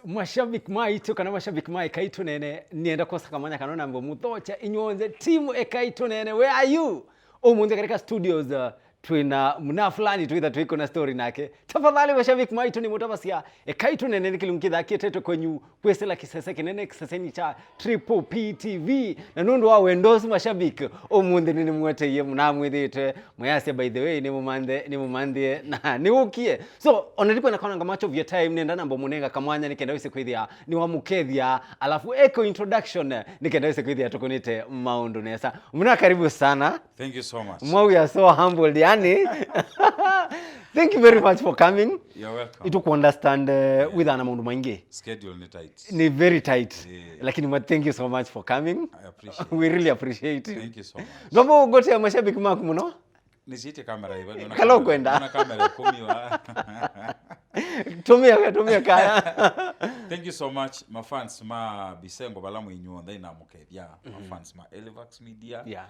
mashabiki maitu kana mashabiki mai kaitu nene nienda kosa kamanya kanona mbo muthocha inyonze timu ekaitu nene where are you omunze katika studios twina mna fulani tuitha twiko na story nake tafadhali mashabiki maitu ni mutabasia ekaitu nene nikilumkitha kieteto kwenyu kwesela kisese kinene kiseseni cha Triple P TV na nundu wa wendosi mashabiki omunze nini mwete ye mnamwithite mwase by the way ni mumandie na ni ukie so onalipo na kana ngamacho vya time nenda nambo munenga kamwanya nikenda wise kwithia ni wamukethia alafu echo introduction nikenda wise kwithia tukunite maundu nesa mna karibu sana. Thank you so much. We are so humbled yani. Thank you very much for coming. You're welcome. Ito understand with ana maundu maingi. Schedule ni tight. Ni very tight. Yeah. Lakini thank you so much for coming. I appreciate We really appreciate it. Thank you so much. Nombo gote mashabiki maku muno? Nisite kamera hivi. Kalo kwenda. Una kamera 10 wa. Tumia kaya. Thank you so much my fans ma Bisengo balamu inyonda ina mukethia my fans ma Elevax Media. Yeah.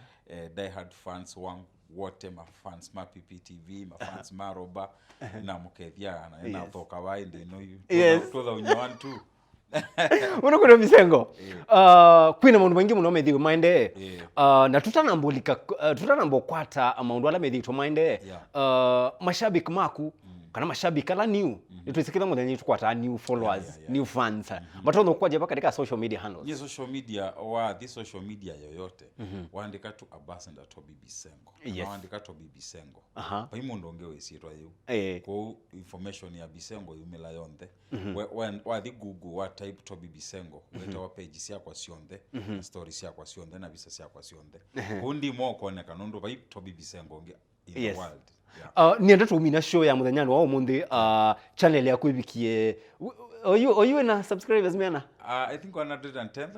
Die hard fans wangu wote ma fans ma PPTV ma fans ma Roba na mukethia na toka waende no you. Yes. To the unyoan too. Uno kuna Bisengo. Kwina maundu maingi muno methi mind na tutanambo kwata maundu ala methi to mind mashabiki maku kana mashabiki ala new nitusikitha muthenya tukwata new followers new fans matono kwaje baka katika social media handles Yes, social media wa this social media yoyote waandika tu Ambassador Toby Bisengo na waandika Toby Bisengo pa imundo ongewe sitwa yu kwa information ya Bisengo yumela yonde wa the Google wa type Toby Bisengo weta wa page sia kwa sionde stories sia kwa sionde na bisa sia kwa sionde kundi mo koneka nondo pa Toby Bisengo nge in the world. Nienda tumina show ya muthenya wa umuthi channel ya kwibikie you na subscribers mena I think 110,000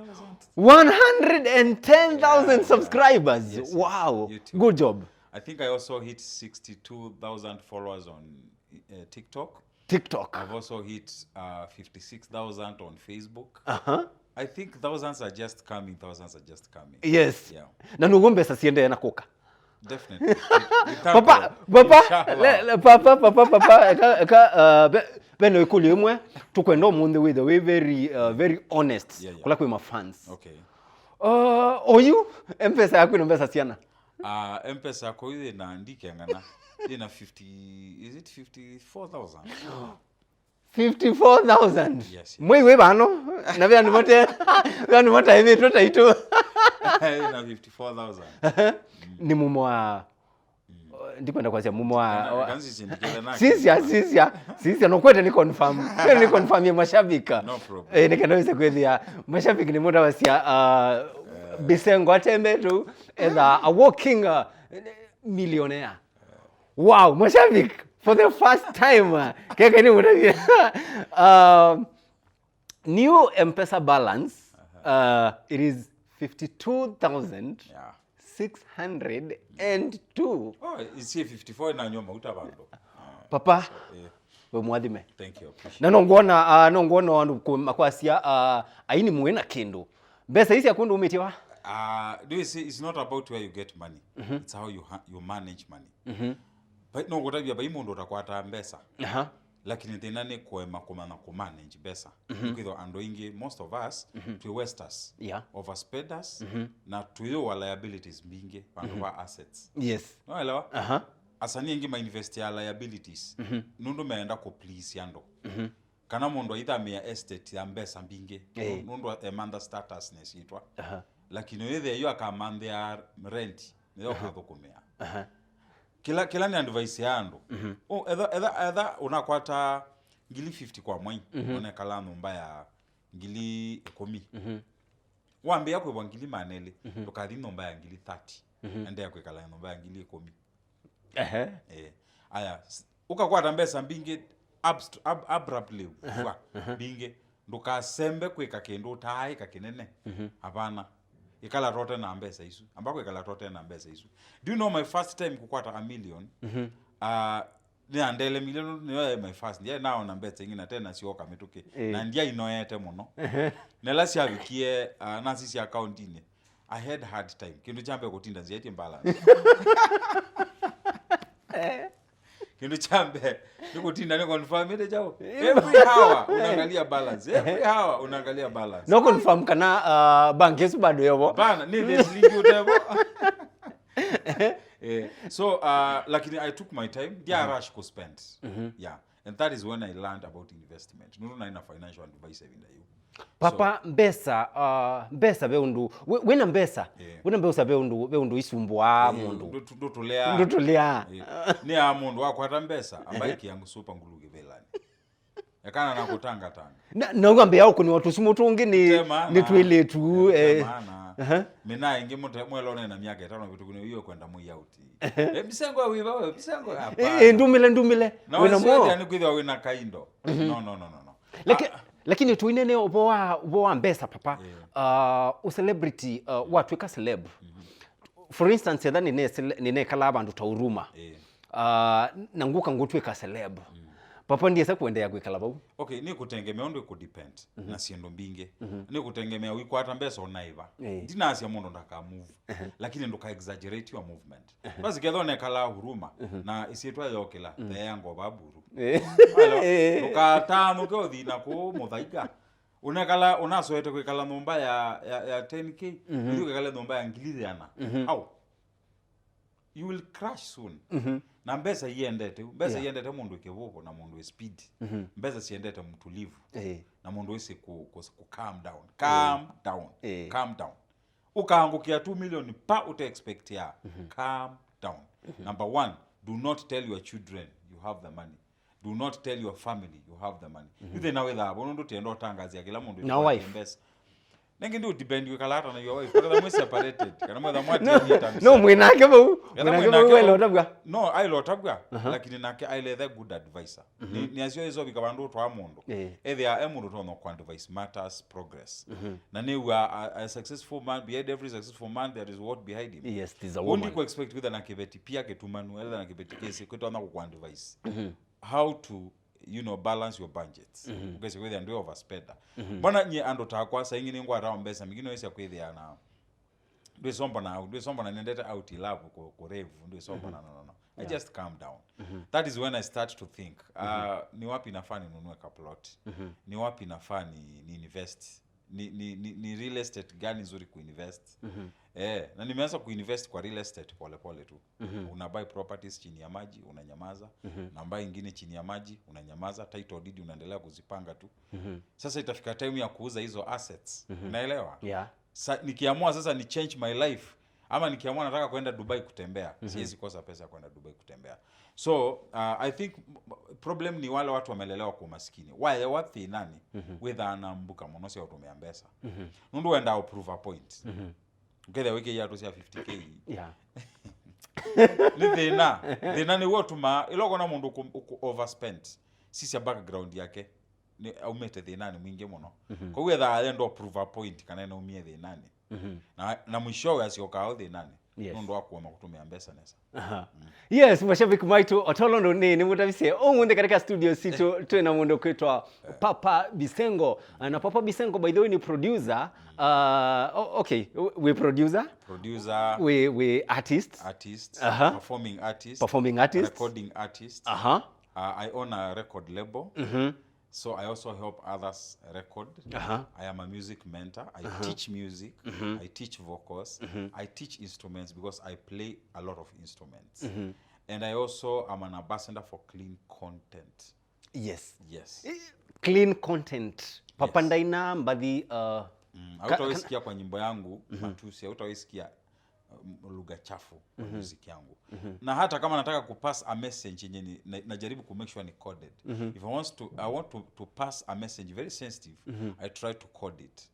110,000 subscribers. Yes, wow YouTube. Good job. I think I also hit 62,000 followers on TikTok. I've also hit 56,000 on Facebook. I think thousands are just coming. Yes. Yeah. Na nugombe sasiende na koka. Definitely. Papa beno ikuli imwe tukwenda omunthi with the way very honest kula kwi ma fans. Okay. Oyu M-Pesa yako inombesa siana. M-Pesa yako ile na ndikengana ina 50 is it 54,000? 54,000. Yes. Mwe bano na bya nimote hivi tutaitu. Ina 54,000. Ni mumwa ndikwenda kwazia mumwa sisi no kwete ni confirm ya mashabika no problem nikenda wise kwethia mashabiki ni muda wasia Bisengo atembe tu a walking millionaire. Wow, mashabiki for the first time keke ni muda new M-Pesa balance it is 52,000 602. Oh, is 54 na nyoma utabando. Papa, we mwadime. Thank you. Na nongona wandu makwasia aini muena kindu. Besa hisi akundu umetiwa? Do you see it's not about where you get money. It's how you manage money. But no gotabia ba imondo takwata mbesa. Lakini tenane kwema kumana kumanage besa. Because andoingi most of us to wasters. Overspend us na to your liabilities binge kwa assets. Yes. No elewa? Asani ingi ma invest ya liabilities. Nundu meenda ko please yando. Kana mondo either me estate ya mbesa binge. Nundu emanda status nesitwa. Lakini yethe yo akamande ya rent. Ndio kathukumia. Kila ni advice yandu. Either unakwata ngili 50 kwa mwai. Unekala numba ya ngili 10. Wambia kwa ngili manele. Tukathi numba ya ngili 30. Ende ya kwekala numba ya ngili 10. Aya ukakwata mbesa mbinge abruptly binge ndukasembe kweka kendo tai kakinene hapana ikala rote na mbesa isu ambako ikala rote na mbesa isu. Do you know my first time kukwata $1 million ni andele million ni my first ndia now na mbesa ingina tena sioka mituke na ndia inoyete muno nela sia bikie na sisi account ine I had hard time kindu chambe kutinda zieti balance kindu chambe nikutinda ni confirm ile chao every hour unaangalia balance every hour unaangalia balance no confirm kana bank yesu bado yobo bana ni this link utebo so lakini I took my time dia rush ko spend yeah and that is when I learned about investment nuru na ina financial advisor vinda you papa mbesa beundu wena mbesa wena mbesa beundu isumbwa mundu ndutulea ni a mundu akwata mbesa ambaye kiyangu super nguluge belani yakana na kutanga tanga na ngambia yako ni watu simutungi ni tweletu mina ingi mwelone na miaka 5 vitu kuno hiyo kwenda mu yauti bisengo wiva bisengo hapa ndumile wena mo yani kwithwa wena kaindo no lakini tuinene ubo wa mbesa papa celebrity watu ka celeb for instance then nine kala bandu tauruma nanguka ngutwe ka celeb papa ndiye sakuendea gwikala bau okay ni kutengemea ndo ku depend na siendo mbinge ni kutengemea wiko hata mbesa onaiva ndina asia mundu ndaka move lakini ndo ka exaggerate your movement basi ketho ne kala huruma na isietwa yokela the yango baburu alo tano ko thina ko muthaika unakala unasoete kwikala nyumba ya 10k ndio kala nyumba ya ngiliziana au you will crash soon na mbesa iendete iendete mundu kevuko na mundu speed mbesa siendete mtulivu na mundu wese ku calm down ukaangukia 2 million pa uta expect ya calm down number 1 do not tell your children you have the money do not tell your family you have the money ithe nawe thabo ndo tendo tangazi kila mundu na wife mbesa nengi ndio depend wikalata na your wife because we separated kana mwa mwati no mwinake bau welo tabwa no I lotagwa lakini nake I le the good advisor ni asio hizo bikabandu to amundu either emundu to no kwa advice matters progress na ni we are a successful man behind every successful man there is what behind him yes it is a woman only ko expect with na kibeti pia ketumanu elda na kibeti kesi kwetu na kwa advice how to balance your budgets because we ndio overspend bana nye ando takwa sa ingine ngwa ta mbesa mingine wese kwithia na ndio somba na nendete out love ko revu ndio somba na no I just calm down that is when I start to think ni wapi nafaa ninunue ka plot ni wapi nafaa ni invest ni real estate gani nzuri kuinvest na nimeanza kuinvest kwa real estate pole tu una buy properties chini ya maji unanyamaza na buy nyingine chini ya maji unanyamaza title deed unaendelea kuzipanga tu sasa itafika time ya kuuza hizo assets unaelewa nikiamua sasa ni change my life ama nikiamua nataka kwenda Dubai kutembea siwezi kosa pesa ya kwenda Dubai kutembea so I think problem ni wale watu wamelelewa kwa maskini why what nani with anambuka monosi utumia mbesa nundu wenda prove a point uketha wiki ya tusia 50k ni thina ni wotuma iloko na mundu ku overspend sisi background yake ni umete thina ni mwingi muno kwa hiyo tha ndo prove a point kana na umie thina ni na mwisho asioka thina ni nundu wakuoma kutumia mbesa nesa yes mashabiki maitu otolondo ni mutavise munde katika studio situ tuna mundu kwitwa Papa Bisengo na Papa Bisengo by the way ni producer okay we producer we artist performing artist recording artist I own a record label so I also help others record I am a music mentor I teach music I teach vocals I teach instruments because I play a lot of instruments and I also am an ambassador for clean content yes clean content Papa Yes. Ndaina mbadhi hautawesikia kwa nyimbo yangu matusi hautawesikia lugha chafu kwa music yangu na hata kama nataka kupass a message yenye najaribu ku make sure ni coded if I want to pass a message very sensitive I try to code it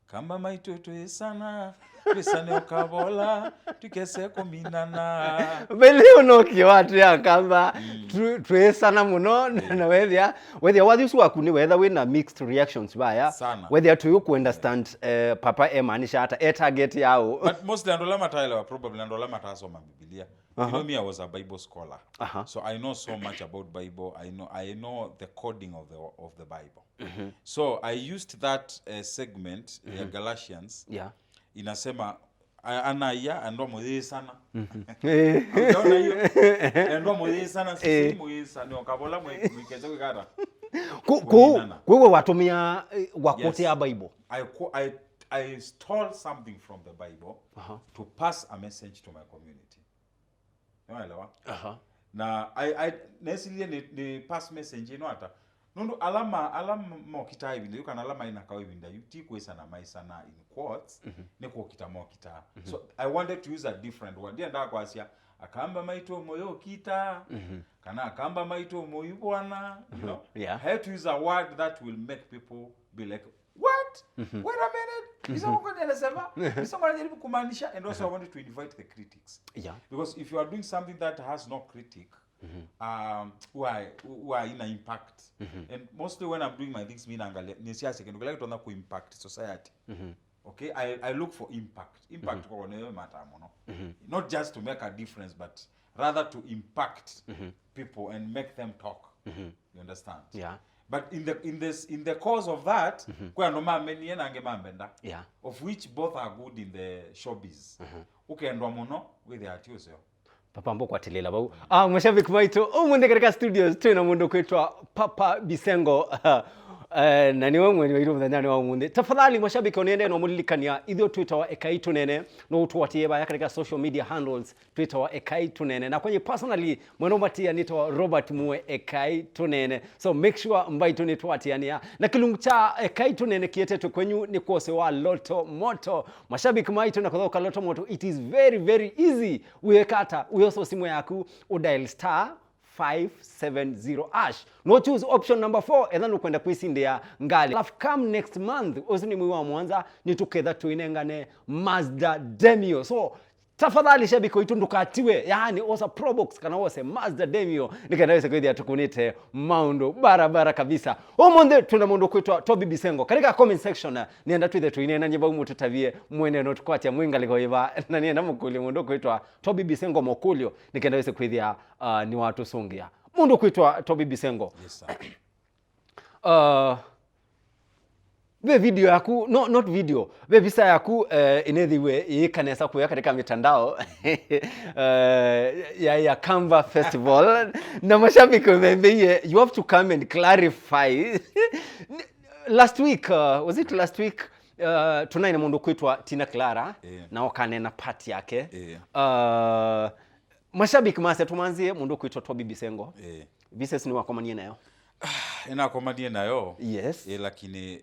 kama maitoto sana pisane okabola tukese kominana bele unoki watu ya kamba tuesana muno na whether wathisu waku ni whether we na mixed reactions baya whether to you ku understand Papa emanisha hata target yao but mostly andolama taelewa probably andolama tasoma Biblia you know me I was a Bible scholar so I know so much about Bible I know the coding of the Bible so I used that segment ya Galatians inasema anaya ando muthicana Eh. unaona hiyo ando muthicana sisi muthicana okabola mwikeze kwigara Kwewe watumia wakote ya Bible. I stole something from the Bible to pass a message to my community. Unaelewa? Na I necessarily ni pass message hata nundu alama mokita hivi kana alama ina kawa hivi nda yuti kwesa na maisa na in quotes ne ko kita mokita. So I wanted to use a different word. Ndia ndaka kwasia akamba maito moyo kita kana akamba maito moyo bwana, you know. Yeah. I had to use a word that will make people be like, what? Wait a minute. Isoko nilisema isoko najaribu kumaanisha. And also I wanted to invite the critics. Yeah. Because if you are doing something that has no critic, who are in an impact. And mostly when I'm doing my things, nisiasa kendo like to na ku impact society. Okay, I look for impact. Impact kwa newe matter mono. Not just to make a difference, but rather to impact people and make them talk. You understand? Yeah. But in the cause of that, kwa no mamenye nange mambenda. Yeah. Of which both are good in the showbiz. Ukendwa muno with the artist. Papa mbo kwa telela bau. Mashabiki maitu umunde katika studios tuna mundu kwitwa Papa Bisengo. Na niwe mwenye wa irumu dhanyani wa umunde. Tafadhali mashabiki onende no mulilikania idhio Twitter wa Ekaitu Nene no utuwatie baya katika social media handles Twitter wa Ekaitu Nene na kwenye personally mwenomatia nito Robert Mue Ekaitu Nene. So make sure mbaitu nituwatiania na kilungu cha Ekaitu Nene kietetu kwenyu ni kuose wa Loto Moto. Mashabiki maitu na kuthoka Loto Moto, it is very very easy. Uwekata uyoso simu yaku udial star 570#. No choose option number 4 and then ukwenda kuisindia ngali. Alafu come next month usini mwi wa Mwanza nituketha tuinengane Mazda Demio. So tafadhali shabiki wetu ndukatiwe, yani osa Probox kana ose Mazda Demio nikanaweza kwithia tukunite maundo barabara kabisa. Omonde tuna mundu kwitwa Toby Bisengo katika comment section nienda twithe tuinena nyeba umu tutavie mwene no tukwatia mwinga liko iva na nienda mukuli mundu kwitwa Toby Bisengo mokulio nikanaweza kwithia ni watu sungia mundu kwitwa Toby Bisengo. Yes sir. Ve video yaku, not video, ve visa yaku inethiwe ikanesa kuya katika mitandao ya Canva Festival na mashabiki wamebeye you have to come and clarify. Last week, was it last week? Tunaina mundu kwitwa Tina Clara na wakanena part yake. Mashabiki mase tumanzie mundu kwitwa Toby Bisengo. Visa ni wakomanie nayo. Ina komandie nayo. Yes. Lakini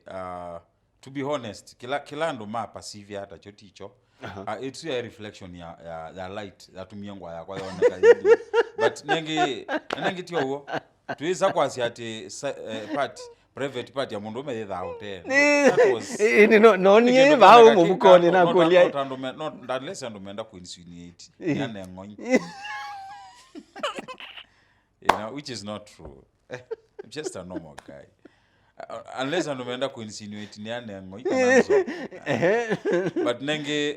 to be honest, kila ndo mapa sivya hata choticho. It's a reflection ya light ya tumiangwa ya kwa yoneka hivi. But nengi tio huo. Tuiza kwa si ati private party ya mundu umetha hotel. That was no nie ba mu bukoni na kulia. Not unless ndo meenda kuinsinuate. Yana ngoi. You know, which is not true. I'm just a normal guy. Unless I'm going to insinuate but nenge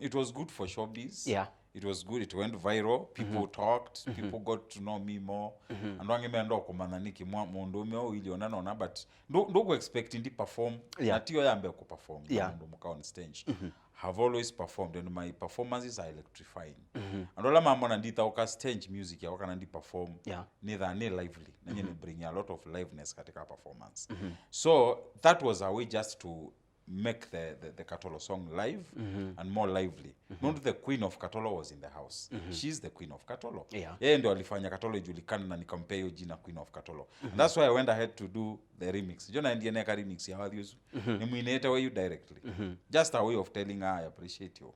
it was good for showbiz. Yeah. It was good. It went viral. People talked. People got to know me more. And wange me ndo kumananiki mundu me iliona nona but ndo expecting to perform. Na tiyo yambe ku perform. Mundu muka on stage. Have always performed and my performances are electrifying. And all my mama ndita oka stage music ya wakana ndi perform neither ni lively na nyene bring a lot of liveness katika performance. So that was a way just to make the Katolo song live and more lively. Not the queen of Katolo was in the house. She's the queen of Katolo. Yeye ndio alifanya Katolo ijulikane na nikampea hiyo jina queen of Katolo. And that's why I went ahead to do the remix. Jona ndiye neka remix ya Wadhius. Ni muinete wa you directly. Just a way of telling her I appreciate you.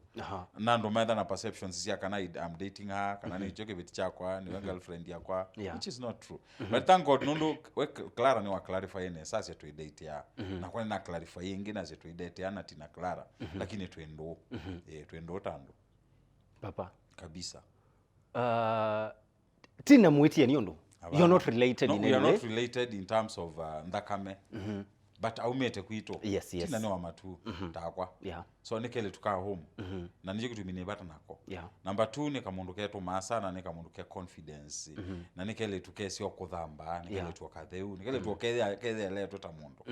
Na ndo maana na perceptions ya kana I'm dating her, kana ni choke bit chakwa, ni girlfriend yakwa, which is not true. But thank God nundu Clara ni wa clarify ene sasa tu date ya. Na kwa na clarify ingine as tu date ya na Tina Clara, lakini tuendo. Tuendo tando. Papa Kabisa. Tina muitia niondo. You're not related in any way. No, we are not related in terms of ndakame. But aumete kuito. Yes. Tina ne wa matu takwa. So nikele tukaa home. Na nije kutumine bata nako. Number 2 ni kamundu keto masa na nikamundu ke confidence. Na nikele tuke sio kuthamba, nikele tukatheu, nikele tukethe le tutamundu.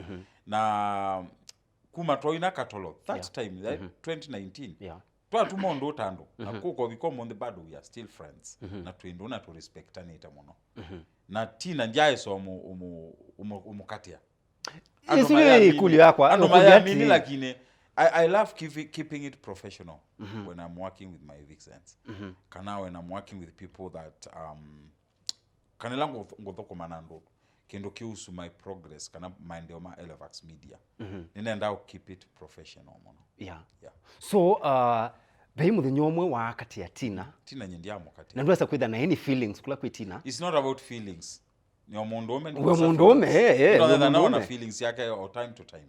Na kuma toina Katolo that time 2019. twatuma ndo tando na kuko bikomo the bado we are still friends na twindu na to respectane ita muno na tina njaye so umukatia isi kuli yako ano mayamini lakini I love keeping it professional when I'm working with my vixens kana when I'm working with people that kanelango ngothoko manando kendo kiusu my progress kana maendeleo ma Elevax Media ninaenda keep it professional muno yeah so bei muthenya umwe wa kati ya Tina nyendia mukati na ndwesa kwitha na any feelings kula kwi Tina. It's not about feelings ni omundume na feelings yake all time to time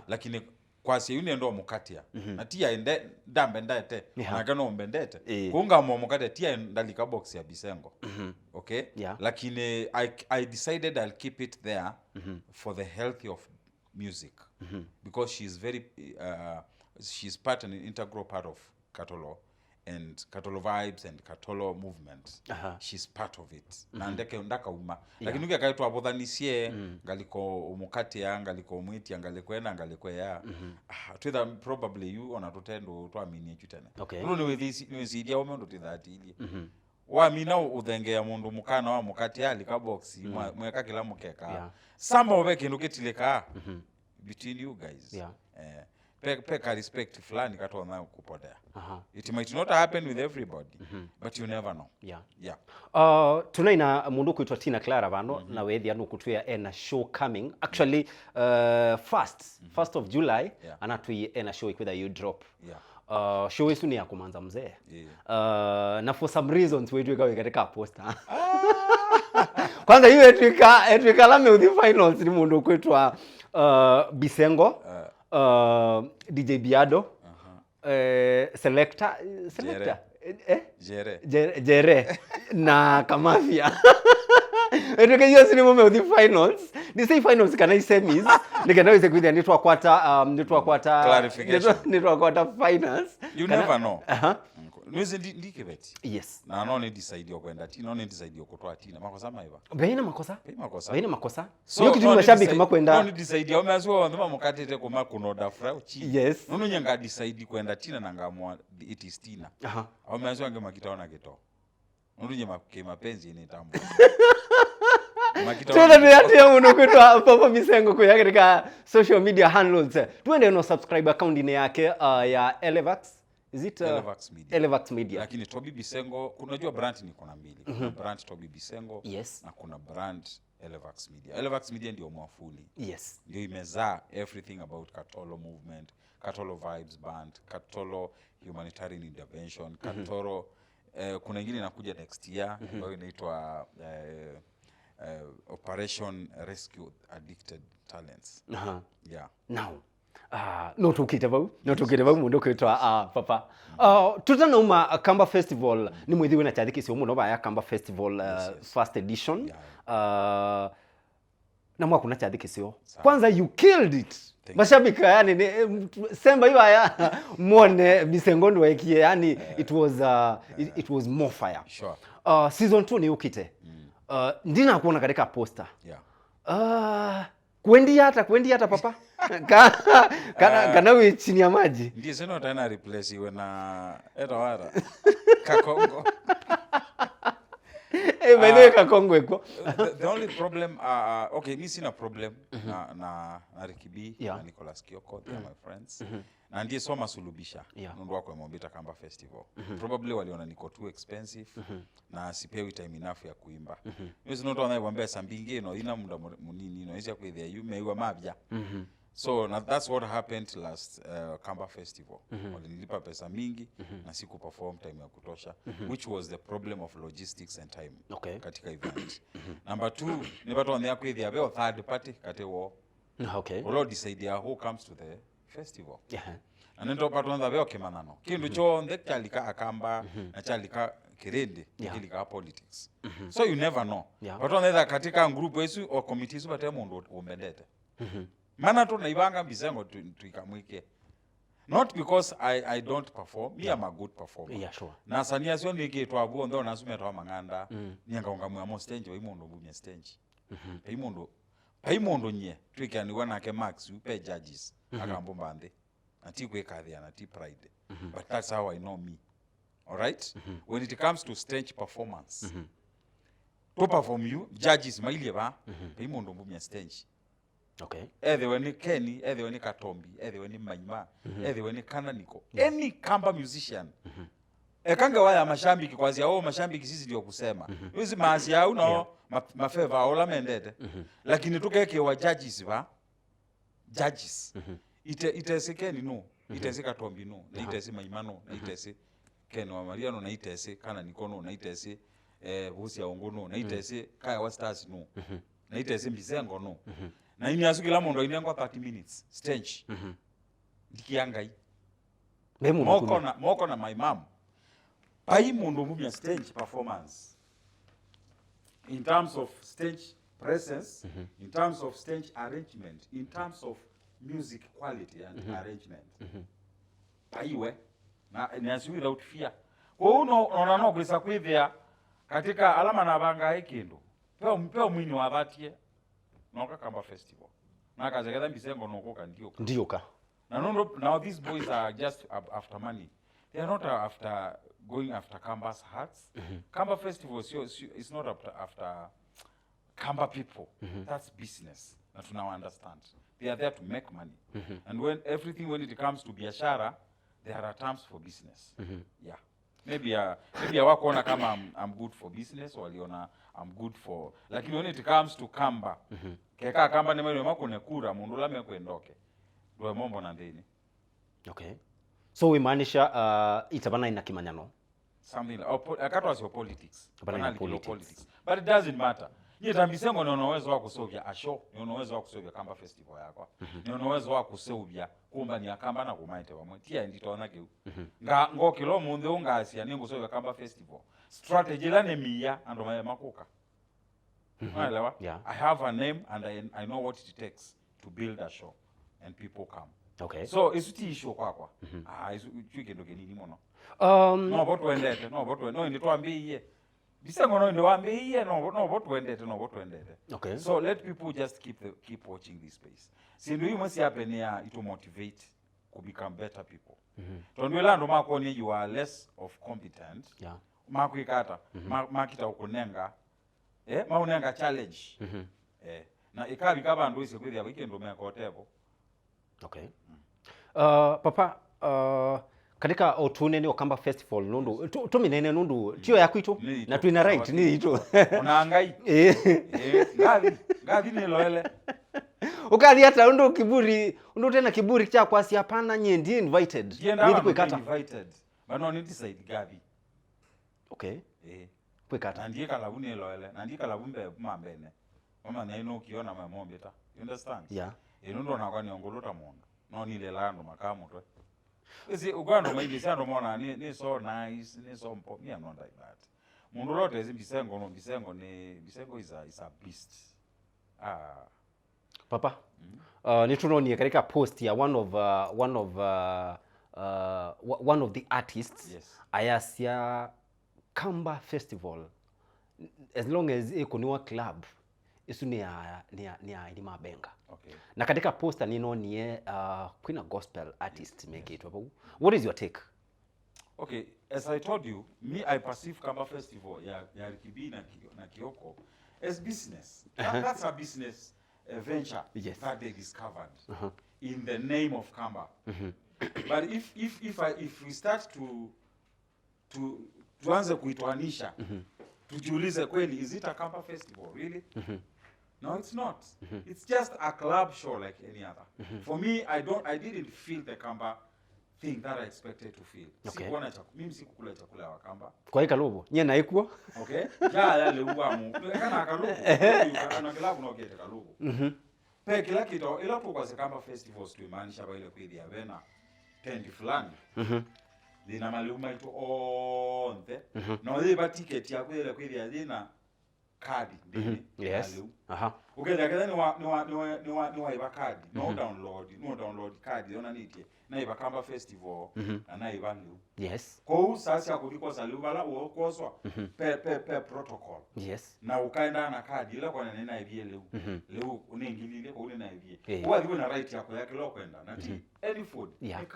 lakini kwasi yune ndo mukatia na tia ende ndambe ndete na kana ombendete kunga mo mukatia tia ndalika box ya Bisengo okay lakini I decided I'll keep it there for the health of music because she's part and integral part of Katolo and Katolo vibes and Katolo movement she's part of it na ndaka uma lakini uke kaitwa bothanisie ngaliko umukatia ngaliko mwiti ngalikwenda ngalikweya twitha probably you ona tutendo twaminie chutene no ni wizidia omondo tithatilie wa mina uthengea mundu mukana wa mukati ali ka box mweka kila mukeka sama obeke ndukitileka between you guys peka respect fulani katona kupodea it might not happen with everybody but you never know tunaina mundu kuitwa Tina Clara bano na wethia nukutwia ena show coming actually first of July anatwi ena show ikwitha you drop show yesu ni ya kumanza mzee na for some reasons wetu ikawe katika poster kwanza hiyo etuika la me finals ni mundu kuitwa Bisengo DJ Biado selector Jere na Kamafia etuika hiyo si ni mume the finals ni say finals kana semis nikenda weze kwithia nitwa quarter finals you never know Nweze ndikebeti. Yes. Na none decide kwenda Tina, none decide kutwa Tina. Makosa maiba. Beina makosa? Beina makosa. So yoki timu mashabiki makwenda. None decide omazwa ndoma mukatete kuma kunoda fra chi. Yes. Nono nyanga decide kwenda Tina nanga it is Tina. Omazwa ngema kitaona geto. Nono nyema mapenzi ni tambo. Tuenda tuyatia muno kwitwa Papa Bisengo kuya katika social media handles. Tuende no subscribe account ine yake ya Elevax. Is it Elevax Media? Lakini Toby Bisengo kunajua brand ni kuna mbili. Kuna brand Toby Bisengo na kuna brand Elevax Media. Elevax Media ndio mwafuli. Yes. Ndio imezaa everything about Katolo movement, Katolo vibes band, Katolo humanitarian intervention, Katolo kuna ingine inakuja next year ambayo inaitwa Operation Rescue Addicted Talents. Yeah. Now no tukite bau mundu kwitwa Papa tutanauma Kamba Festival ni mwithi wina chathikisi muno baya Kamba Festival first edition na mwa kuna chathikisio kwanza you killed it mashabiki yani semba hiyo haya muone Bisengo ndo ekie yani it was more fire sure season 2 ni ukite ndina kuona katika poster kwendi hata Papa kana we chini ya maji ndiye sino tena replace iwe na etawara Kakongo by the way Kakongo iko the only problem okay mimi sina problem na Rikibi na Nicholas Kioko they are my friends na ndiye soma sulubisha nundu wako Mombita Kamba Festival probably waliona niko too expensive na sipewi time enough ya kuimba mimi sino ndo naibambia sambingi no ina muda munini no isia kwithia yume mabya so that's what happened last Kamba Festival walinilipa pesa mingi na siku perform time ya kutosha which was the problem of logistics and time katika event number 2 ni watu wanaya kwithia be third party katewo olo decide who comes to the festival anendo patu nda be okemanano kindu cho ndektalika akamba na chalika kirende kilika politics so you never know watu wanaweza katika group wesu or committees bate mundu umbendete mana to naibanga Bisengo tuikamwike not because I don't perform me am a good performer sure na sania sio nikitwa buo ndo nasumia to manganda nyanga ungamwa mo stage imundo bunye stage imundo nye twikani wana ke max upe judges akambo mbande ati kwekathia na ti pride but that's how I know me. All right? When it comes to stage performance, to perform you judges mailie ba imondo mbumya stage. Okay. Either when Kenny, either when Katombi, either when Maima, either when Kananiko, any Kamba musician. Ekanga waya mashambiki kwazia mashambiki sisi ndio kusema. Hizi maasi ya uno mafeva ola mendete. Lakini tukeke wa judges ba judges. Itese Kenny no, itese Katombi no, na itese Maima no, na itese Kenny wa Mariano, na itese Kananiko no, na itese Busia Ongo no, na itese Kaya wa Stars no. Na itese Mbisengo no. Na ini asukila mondo inengwa 30 minutes stage. Ndikiangai. Moko na my mom. Pai mondo mumya stage performance. In terms of stage presence, in terms of stage arrangement, in terms of music quality and arrangement. Paiwe na niasi without fear. Kwa uno no kwisa kwithia katika alama na banga ikindu. Peo mwini wa batie. Noka Kamba Festival. Naka zegeda Mbisengo nokoka ndioka. Ndioka. Now these boys are just after money. They are not after going after Kamba's hearts. Kamba Festival is not after Kamba people. That's business. That now understand. They are there to make money. And when it comes to biashara, there are terms for business. Yeah. Maybe wakuona kama I'm good for business, or waliona I'm good for, lakini when it comes to Kamba, keka Kamba ni mwenye makune kura mundu lame kuendoke dwe mombo na ndeni. Okay, so we maanisha itabana ina kimanyano something like akato was your politics, politics, but it doesn't matter. Nyeta Mbisengo ni uwezo wa kusovya asho, ni uwezo wa kusovya Kamba Festival yako, ni uwezo wa kusovya kumba ni Kamba na kumaite wa mwetia nditona ke ngo kilo munde ungasia ni ngusovya Kamba Festival strategy la nemiya ando makuka. Unaelewa? I have a name and I know what it takes to build a show and people come. Okay, so isuti issue kwakwa isu ndo kenini mono no botu wendete no nditwambiye Bisengo no ndwambiye no botu wendete. Okay, so let people just keep watching this space. Sindu hii mwesi happen ya to motivate to become better people. Tondwela ndo makoni you are less of competent. Yeah. Makuikata makita ukunenga maunenga challenge. Na ikabi kaba ndo ise kwithia weekend omeka otebo. Okay. Papa katika otunene wa Kamba Festival nundu tuminene nundu tio yakwitu na tuina right ni ito unaangai ngavi ni loele ukali hata undu kiburi undu tena kiburi cha kwasi hapana nyendi invited nidi kuikata invited bano ni decide gavi. Okay, kuikata ndika labuni loele na ndika labumbe mambene mama na ino ukiona mamombe ta, you understand? Yeah. Ino na kwa niongolota mondo no ni le lando makamu to isi ugando maybe sando mona ni so nice ni so mpo me I'm not like that. Mundu lote ezi Mbisengo is a beast. Papa nitunonie katika post ya one of the artists. Yes. Ayasia Kamba Festival as long as ikoniwa club isu ni mabenga. Okay. Na katika poster nino nie Queen Gospel artist make it. What is your take? Okay, as I told you, me I perceive Kamba Festival ya Rikibi na Kioko as business. That's a business venture. Yes. That they discovered in the name of Kamba. But if we start to tuanze kuitwanisha, tujiulize kweli, is it a Kamba Festival really? No, it's not. It's just a club show like any other. For me, I didn't feel the Kamba thing that I expected to feel. Okay. Mimi sikukula chakula wa Kamba. Kwa ikalubo nye na ikuwa? Okay. Ya le uwa mu. Kana kalubo. Ana kila kuna okete kalubo. Pe kila kitu ila kwa Kamba Festivals tu imaanisha ba ile kweli ya bena tendi fulani. Lina maluma ito onte. No ile ba ticket ya kweli ya dina kadi ndini. Yes. uketha ketha ni wa iba card no download card ona nitie na iba Kamba Festival na iba liu Yes. ko sasa kuliko saliu bala wo koswa pe protocol. Yes. Na ukaenda na card ile kwa nene na ibie leo unaingilile kwa ule na ibie Yeah. kwa hivyo na right yako yake lo kwenda na any food Yeah. ni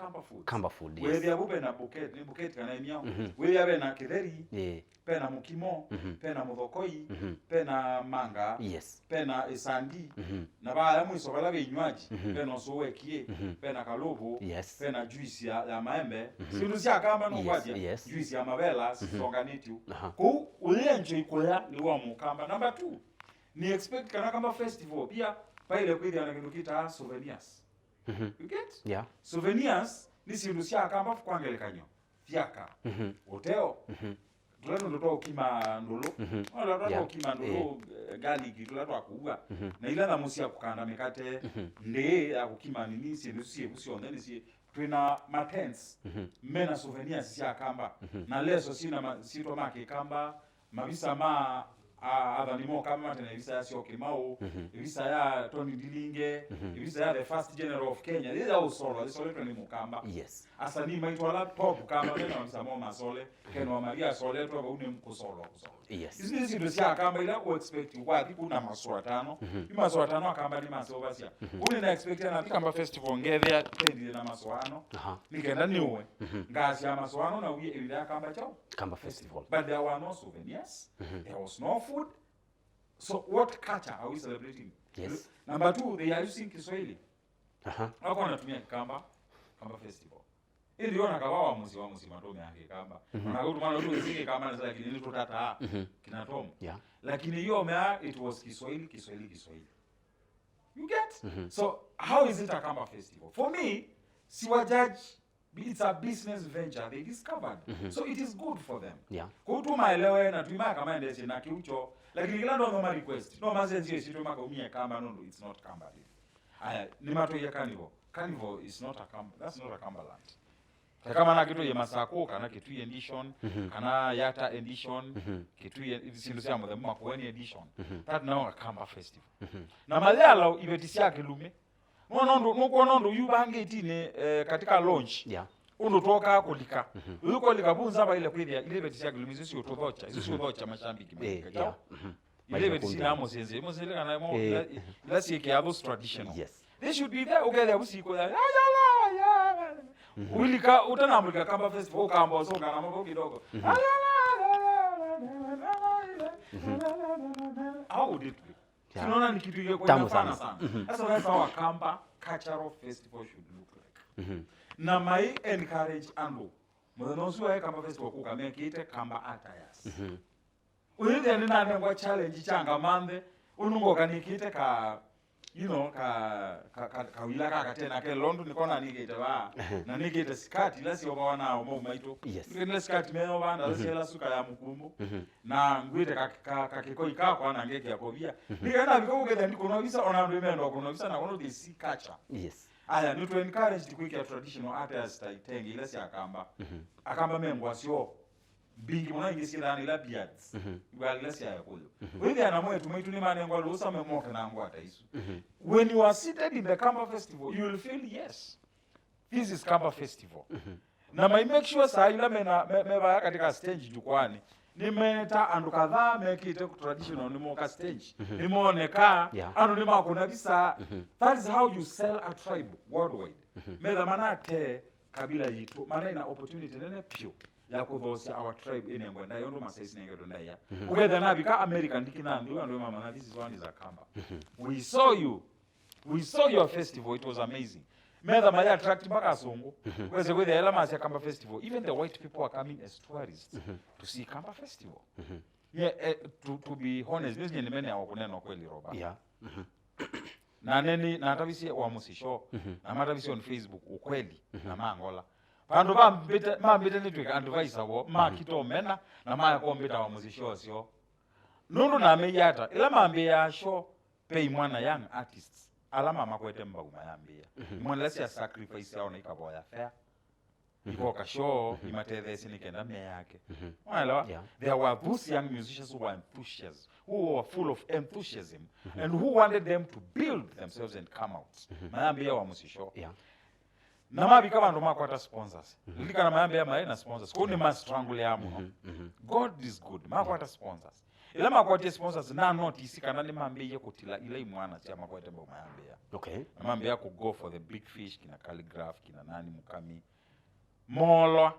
Kamba food Yes. wewe abupe na buket kana imia wewe abe na kitheri Yeah. pe na mukimo pe na muthokoi pe na manga Yes. pe na isandi na baya mwiso bala benywaji pe no sowekie pe na kalubu Yes. pe na juice ya maembe sindu sia Kamba no kwaje Yes. juice ya mabela songanitu ko ulenje ikoya ni wa Mukamba. Number 2 ni expect kana Kamba Festival pia pale kwidi ana kita souvenirs. You get? Yeah. Souvenirs ni sindu sia Kamba kwangelekanya fiaka hoteo tulato ndo ukima ndolo wala tulato ukima ndolo garlic tulato akuwa na ila na musia kukanda mikate nde ya kukima nini sindu sie busione ni sie twina matents mena souvenirs sia Kamba na leso sina sitwa make Kamba mabisa ma adhanimo kama tena visa ya sio Kimau visa ya Tony Dilinge visa ya the first general of Kenya these are usolo this all ni Mukamba. Yes. Asa ni maitwa laptop Kamba tena msamo masole Kenwa Maria sole to une mkusolo. Yes. Hizi ndio sia Kamba ila ku expect kwa kuna maswa tano maswa tano Kamba ni maswa sia ule na expect na Kamba Festival ngevya tendi na maswano nikaenda niwe ngasi ya maswano na uye ile Kamba chao Kamba Festival. but there were no souvenirs there was no food. So what culture are we celebrating? Yes. Number 2, they are using Kiswahili. Wako wanatumia Kamba Festival. Ili ona kawawa muzi matome yake Kamba. Na huko maana tu zike Kamba na lakini ni tutata kinatomo. Yeah. Lakini hiyo mea it was Kiswahili. You get? So how is it a Kamba Festival? For me, siwa judge, it's a business venture they discovered. So it is good for them. Yeah. Kutuma elewe na tuima kama ndese na kiucho lakini kila ndo no request no mazenzi sio maka umie Kamba no it's not Kamba. Aya ni mato ya Carnival is not a Kamba, that's not a Kamba land. Kama na kitu ya masako kana kitu ya edition kana yata edition kitu ya sindu sia mo the makweni edition that now a Kamba Festival. Na malala ibetisia kilume nondo yubange itine katika launch. Yeah. Unotoka kulika uko likabunza ba ile kwithia ile betisia kilumizi sio todocha sio todocha mashambiki Yeah. ile betisia amo senze mozele kana mo ila si ke those traditional. Yes. They should be there okay there busiko ya ulika utanamulika Kamba Festival Kamba so kana mambo kidogo how would it be? Tunaona ni kitu ile kwa sana. Sasa that's how a Kamba cultural festival should look like. Na mai encourage ando mudanosu wa Kamba Festival kukamia kiite Kamba attires. Uende ni nane kwa challenge changa mande unungo kanikite ka you know ka wilaka katena ke londo nikona nigete ba na nigete skati la sio bana omo maito ngene skati meo bana la sela suka ya mukumbu na ngwite ka kikoi ka kwa na ngeke ya kobia nigana biko kugenda ndikono visa ona ndimendo kono visa na kono the sea culture. Yes. Aya ni to encourage the quick traditional artists taitengi ile si Akamba Akamba mengwa sio bingi mwana ingisila ni la beards ibali si ayakulo wewe ana mwe tumaitu ni mane ngwa lusa memoka na ngwa taisu. When you are seated in the Kamba Festival you will feel yes this is Kamba Festival. Na mai make sure saa ila meba katika stage jukwani nimeta andu kadhaa mekite traditional ni moka stage nimeoneka andu nima kuna visa. That is how you sell a tribe worldwide. Meda manate kabila yitu maana ina opportunity nene pio ya kudhosia our tribe ine ngwenda yondo masaisi nenge donda ya ugeda na bika American dikina ndio ndio mama this is one is a Kamba. We saw your festival, it was amazing. Meda maya attract mpaka songo kweze kweze ela masi Kamba Festival. Even the white people are coming as tourists to see Kamba Festival. Yeah, to be honest, this ni mene awakuneno kweli roba. Yeah. Na neni na tabisi wa musisho na matabisi on Facebook ukweli na mangola bandu bambite nitwika advice abo makito mena na maya kombita wa musisho sio nundu na meyata ila mambe ya show pay mwana young artists alama makwete mbaguma yambia mwana lesi ya sacrifice yao na ikaboya fair ikoka show imatethesi nikenda mia yake. Unaelewa? There were those young musicians who were enthusiasts, who were full of enthusiasm and who wanted them to build themselves and come out. Mayambia wa musisho. Na mabika bantu makwata sponsors. Likana mayambia maena sponsors. Kuni ma strangle ya muno. God is good. Makwata sponsors. Ila makwata sponsors na notice kana ni mambia kutila ila imwana tia makwata mbo mayambia. Okay. Mambia ku go for the big fish kina Calligraph kina nani Mukami. Molo.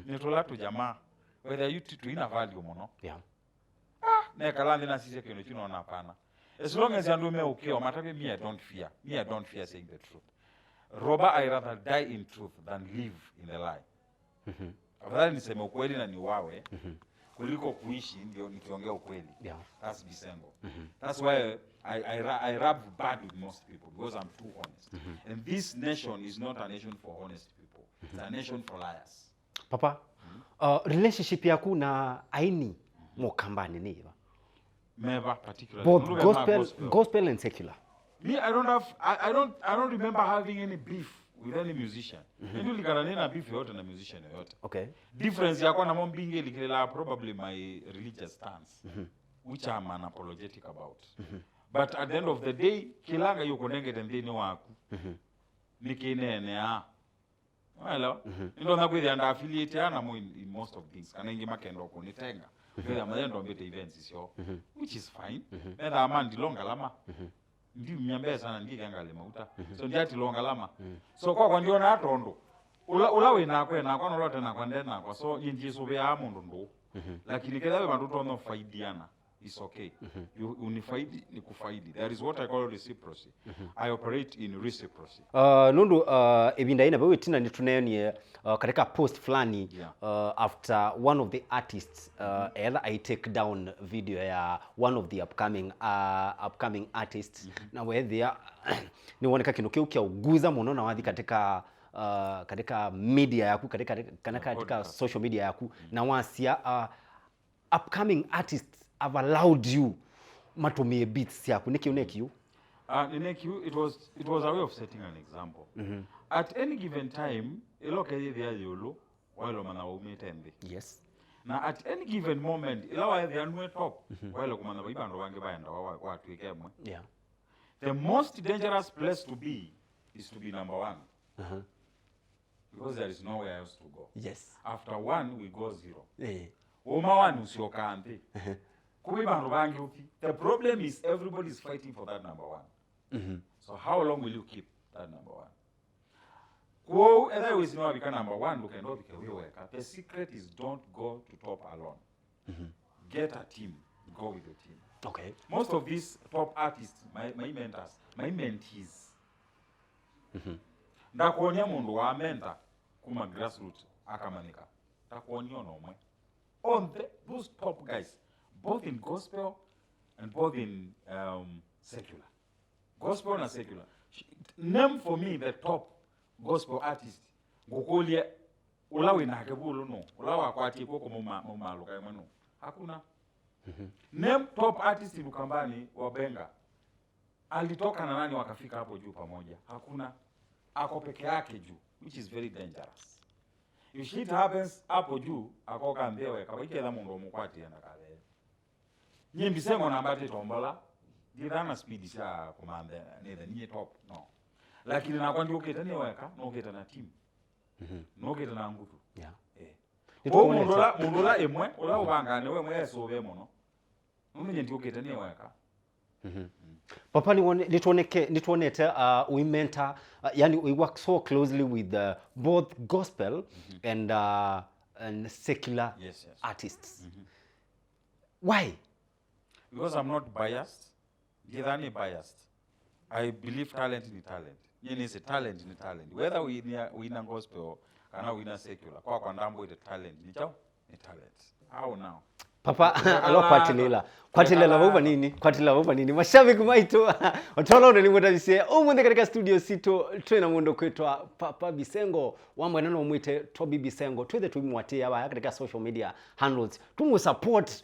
Nitola tu jamaa whether you to ina value mono. Na kalandi na sisi kino chino na pana. As long as yandume ukeo matabe me I don't fear. Me I don't fear saying the truth. Roba I rather die in truth than live in a lie. Afadhali niseme ukweli na niwawe kuliko kuishi ndio nikiongea ukweli. That's Bisengo. That's why I rub bad with most people because I'm too honest. And this nation is not a nation for honest people. It's a nation for liars. Papa, relationship yaku na aini mokambani ni iba? Never particularly. Both gospel and secular. Me, I don't remember having any beef with any musician. Ndio likana nina beef yote na musician yote. Okay. Difference yako na mombinge likela probably my religious stance, which I'm unapologetic about. But at the end of the day, kilanga yuko ndenge ndeni wako. Nikinene Well, ndo na kwezi anda affiliate yana mo in most of things. Kana ingi makendo ko nitenga. Kwezi amayendo mbete events sio. Which is fine. Nenda amandi longa lama. Ndi mnyambia sana ndi kangale mauta. So ndi ati longa lama. So kwa ndio na atondo. Ulawe na kwa no lote na kwa ndena kwa so inji sobe ya mundu ndo. Lakini kila bantu tono faidiana. It's okay. You unifaidi ni kufaidi. There is what I call reciprocity. I operate in reciprocity. Nundu ebinda ina bawe tina nitunayo katika post flani after one of the artists either I take down video ya one of the upcoming artists na whether niwoneka kino keukia uguza muno na wathi katika media yaku katika social media yaku na wasia upcoming artists have allowed you matumie beats yaku niki you it was a way of setting an example. At any given time iloke there yolo while mana umetende. Yes. Na at any given moment ilawa there anwe top while kumana ibando bange bayanda watu ikemwe. The most dangerous place to be is to be number one. Because there is nowhere else to go. Yes. After one we go zero. Uma one usiokante. The problem is everybody is fighting for that number one. So how long will you keep that number one? Go otherwise you know become number one, look and not become. The secret is don't go to top alone. Get a team, go with the team. Okay. Most of these top artists, my mentors, my mentees. Ndakuonya mundu wa mentor kuma grassroots akamanika. Ndakuonya nomwe. On those top guys, both in gospel and both in secular. Gospel and secular. Name for me the top gospel artist. Ngokolie ulawe na hakebulu no. Ulawa kwati koko mumaluka yemano. Hakuna. Name top artist Lukambani wa Benga. Alitoka na nani wakafika hapo juu pamoja? Hakuna. Ako peke yake juu, which is very dangerous. If shit happens hapo juu, akoka mbewe kabaike da mundu mukwati yana kale. Nyimbi sengo na mbate tombola, didana speed sha komande neither nye top no. Lakini na kwandi oketa ni weka, no oketa na team. No oketa na ngutu. Mundola emwe, ola ubangane we mwe sobe mono. Numenye ndi oketa ni weka. Papa nituonete we mentor yani we work so closely with both gospel and secular artists. Why? Because I'm not biased. Gidani biased. I believe talent in talent. Yeni is a talent in talent. Whether we in gospel or we in secular, kwa ndambo the talent ni chao ni talent. How now? papa alokwatilela kwatilela bauba nini mashabiki maitu otolo ni mutabisie umunde katika studio sito twina mundu kwitwa Papa Bisengo wamwe nano mwite Toby Bisengo twithe tumwatia aba katika social media handles tumu support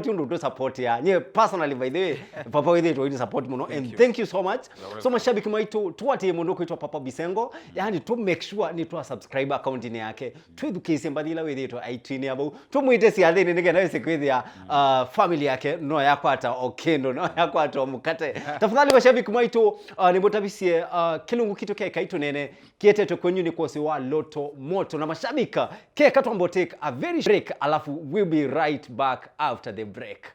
undu to support ya nye personally by the way papa wewe to support muno and thank you so much so mashabiki maitu tuwatie mundu kwitwa Papa Bisengo yani to make sure ni to subscribe account ni yake twithukise mbadila wewe to itini abo tumwite siathini nige nawe sekwithia family yake no yakwata okendo no yakwata mukate tafadhali mashabiki maitu nimutabisie kilungu kitu ke Kaito Nene kietete kwenyu ni kosi wa Loto Moto na mashabika ke katombo take a very break alafu we'll be right back after the break.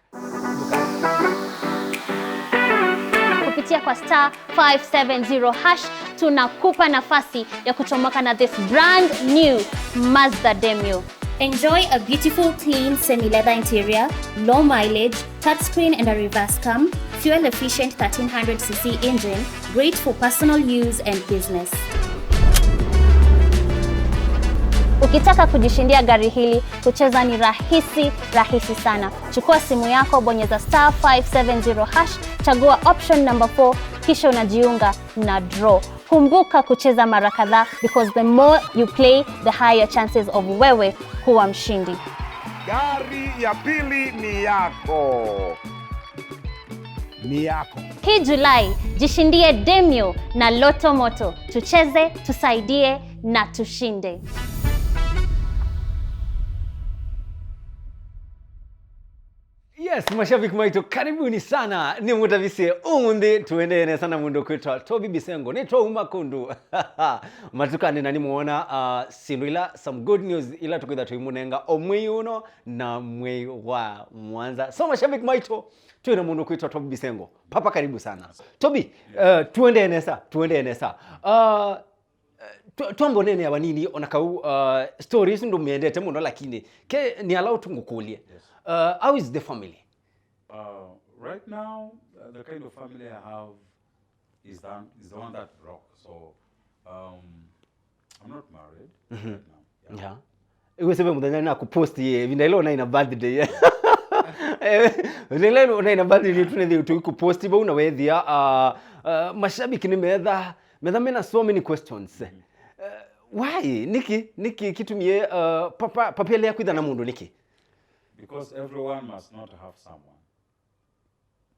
Kupitia kwa star 570 hash tunakupa nafasi ya kuchomoka na this brand new Mazda Demio. Enjoy a beautiful, clean, semi-leather interior, low mileage, touchscreen and a reverse cam, fuel-efficient 1300cc engine, great for personal use and business. Ukitaka kujishindia gari hili, kucheza ni rahisi sana. Chukua simu yako, bonyeza star 570 hash, chagua option number 4, kisha unajiunga na draw. Kumbuka kucheza mara kadhaa because the more you play, the higher chances of wewe kuwa mshindi. Gari ya pili ni yako. Hii Julai, jishindie Demio na Loto Moto. Tucheze, tusaidie na tushinde. Yes, mashabiki maitu karibuni sana ni mutabisie umundi tuendene sana mundu kwitwa Toby Bisengo ni Touma Kundu matukane na nimuona sinuila some good news ila tukitha tuimunenga omwi uno na mwi wa Mwanza so mashabiki maitu tuena mundu kwitwa Toby Bisengo papa karibu sana Toby tuendene sa tuambo nene abanini onakau stories ndo miendete muno lakini ke ni allow tungukulie. How is the family? Right now, the kind of family I have is the one that broke. So, I'm not married right now. Yeah. Iwe sebe mudanya na kupost ye vinailo na ina birthday. Vinailo na ina birthday tunezi kupost ba una wethia mashabiki ni medha mena so many questions. Why? Niki kitumie papa ile yakwitha na mundu niki? Because everyone must not have someone.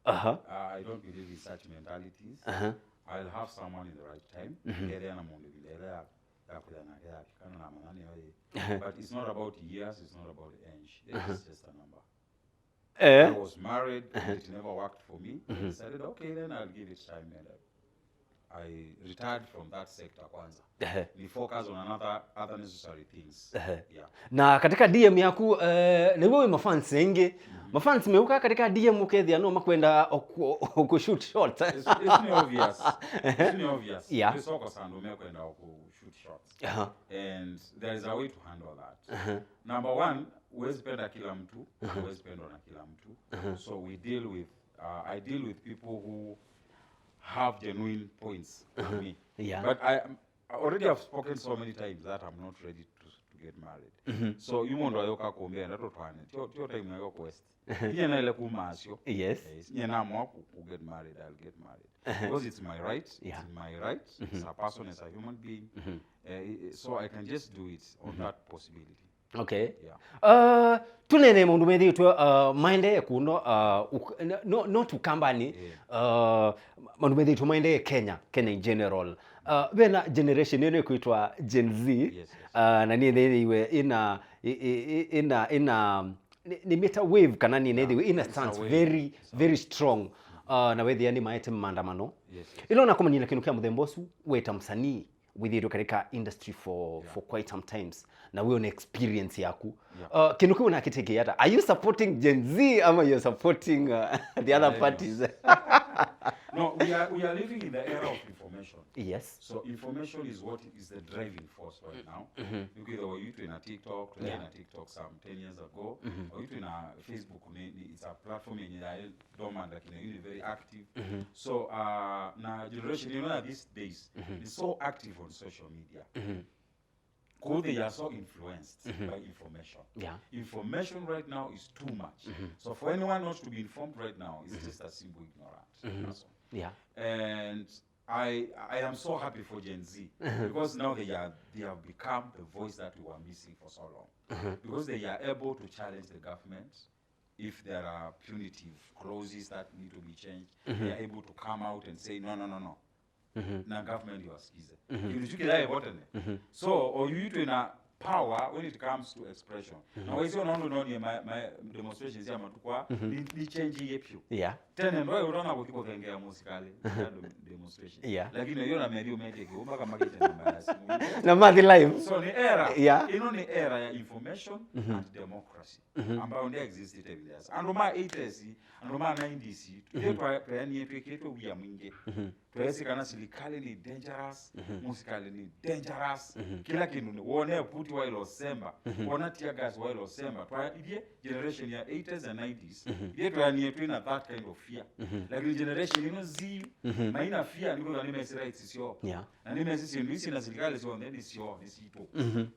I don't believe in such mentalities. I'll have someone in the right time. But it's not about years, it's not about age. It's just a number. I was married, it never worked for me. I decided, okay, then I'll give it time. And I retired from that sector kwanza. We focus on other necessary things. Yeah. Na katika DM yaku ni wewe mafans wengi. Mafans meuka katika DM ukethia no makwenda shoot shots. It's obvious. It's obvious. Yeah. Soko sandu mekwenda shoot shots. And there is a way to handle that. Number one, huwezi penda kila mtu, huwezi pendwa na kila mtu. So we deal with I deal with people who have genuine points with me. Yeah. But I already have spoken so many times that I'm not ready to get married. So you mondo ayoka kuombea ndato twane. Tio time nayo quest. Iye na ile kumasyo. Yes. Iye na mwa ku get married, I'll get married. Because it's my right. Yeah. It's my right. As a person, as a human being. So I can just do it on that possibility. Okay. Yeah. Tunene mundu methi tu maende kuno not ukambani mundu methi tu maende Kenya in general. Bena generation yene kuitwa Gen Z. Yes. Na ni iwe ina ni meta wave kana ni iwe ina stance very strong. Na wethi yani maete maandamano. Yes. Ilo na komanyina kinu kya muthembosu weta msanii with you katika industry for quite some times na wewe una experience yaku kinuki unakiteke hata are you supporting Gen Z ama you're supporting the other parties? No, we are living in the era of information. Yes. So information is what is the driving force right now. Look at the you in a TikTok, in a TikTok some 10 years ago, or you in a Facebook, it's a platform in the dormant like in very active. So now generation, these days, is so active on social media. Because they are so influenced by information. Yeah. Information right now is too much. So for anyone not to be informed right now, it's just a simple ignorance. That's all. Yeah. And I am so happy for Gen Z because now they have become the voice that we were missing for so long. Because they are able to challenge the government. If there are punitive clauses that need to be changed, they are able to come out and say, no. Na government iwasikize. Ilichukila important. So, or you to na power when it comes to expression. Now, we see my demonstrations here matukwa ni change yepyo. Yeah. Tena ndio unaona kutiko vengea musikali demonstration. Yeah. Lakini hiyo na medio meteke mpaka makete na mbaya. Na Madhi live. So ni era. Yeah. Ino ni era ya information and democracy. Ambayo ndio exist evidence. Andoma 80s, andoma 90s, tulipo yani yetu yetu uya mwingi. Tuwezi kana serikali ni dangerous, musikali ni dangerous. Kila kintu ni uone puti wa ilo semba, uona tear gas wa ilo semba. Kwa idie generation ya 80s and 90s, yetu yani yetu ina that kind of fear. Lakini generation ino Z, maina fear niko ni mesi rights sio. Yeah. Na ni mesi sio ndisi na serikali sio ndeni sio, ni sito.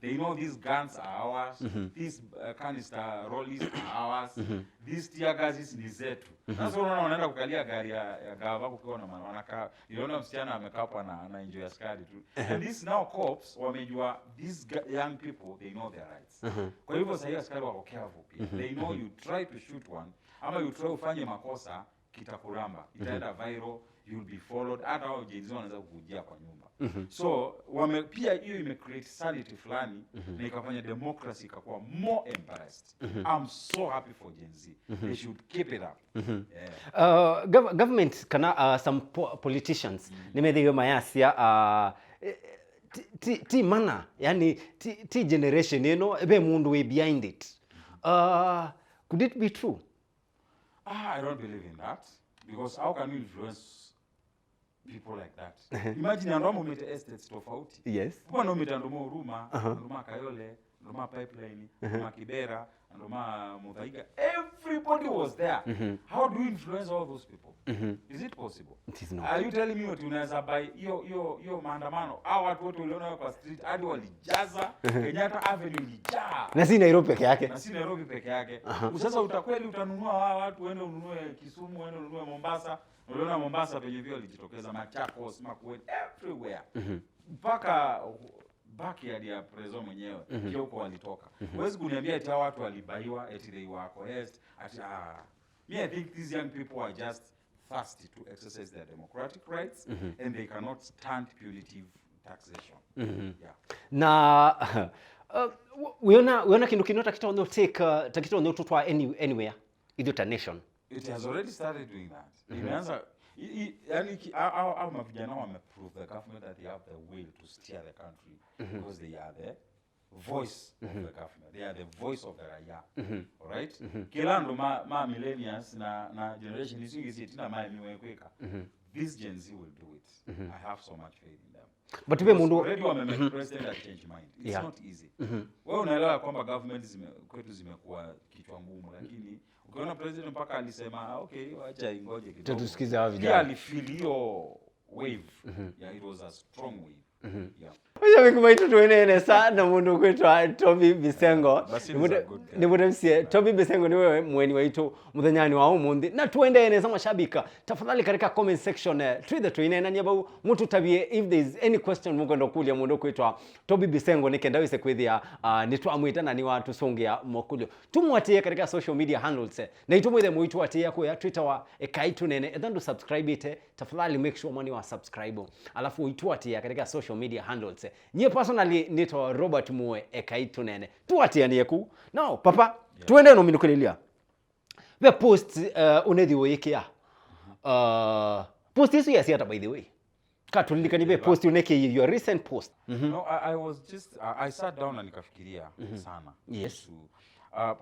They know these guns are ours, these canister rollies are ours, these tear gases ni zetu. Sasa unaenda kukalia gari ya gava kukiona wanaka yona msichana amekaa hapa na enjoy askari tu. And this now cops wamejua these young people they know their rights. Kwa hivyo sasa askari wako careful pia. They know you try to shoot one ama you try ufanye makosa kitakuramba. Itaenda viral, you'll be followed. Hata hao jenzi wanaweza kukujia kwa nyumba. So pia hiyo ime create sanity fulani na ikafanya democracy ikakuwa more embarrassed. I'm so happy for Gen Z. They should keep it up. Yeah. Government kana some politicians nimedhiyo mayasia ti mana yani ti generation ebe mundu we behind it. Could it be true? I don't believe in that because how can you influence people like that? Imagine andomo mete estates tofauti. Yes. Kwa no mete andomo Huruma, andomo Kayole, andomo Pipeline, andomo Kibera, andomo Muthaiga. Everybody was there. How do you influence all those people? Is it possible? It is not. Are you telling me what unaweza buy hiyo maandamano? Hao watu wote waliona kwa street hadi walijaza Kenyatta Avenue ilijaa. Na si Nairobi peke yake. Na si Nairobi peke yake. Sasa utakweli utanunua hao watu uende ununue Kisumu, uende ununue Mombasa. Uliona Mombasa penye vile walijitokeza Machakos, Makueni, everywhere. Mpaka backyard ya prezo mwenyewe pia huko walitoka. Huwezi kuniambia eti hao watu walibaiwa eti they were coerced ati me I think these young people are just thirsty to exercise their democratic rights and they cannot stand punitive taxation. Yeah. Na uona kindu kinota kitaonyo take takitaonyo tutwa anywhere either to nation. It has already started doing that. Imeanza yani au mavijana wameprove the government that they have the will to steer the country because they are the voice of the government. They are the voice of the raia. All right? Kila ndo ma millennials na generation isingi tina ma miwekweka. This Gen Z will do it. I have so much faith in them. But we mundu already wame president that change mind. It's not easy. Wewe unaelewa kwamba government kwetu zimekuwa kichwa ngumu lakini ukiona president mpaka alisema okay acha ingoje kidogo. tusikize hawa vijana. Pia alifeel hiyo wave. Yeah, it was a strong wave. Yeah. Oya mikumaito tuenene sana mundu kwetwa Toby Bisengo. Nibude msie Toby Bisengo niwe mweni waitu muthanyani wa umundi na tuendeene sama shabika. Tafadhali katika comment section twithe tuinena nyabau mutu tabie if there is any question mugondo kulia mundu kwetwa Toby Bisengo nikenda wise kwithia nitwamwita na ni watu songia mokulio. Tumwatie katika social media handles na itumwithe muitu atia kwa Twitter wa Ekaitu Nene ethandu subscribe ite tafadhali make sure mwani wa subscribe alafu uituatia katika social media handles. Nye personally nito Robert Mue Ekaitu Nene. Tuatia nieku. No, papa, tuende no minukulilia. Ve post unedi wekia. Post isu yasi ata by the way. Katulika ni ve post uneke your recent post. No, I was just I sat down na nikafikiria sana. Yes.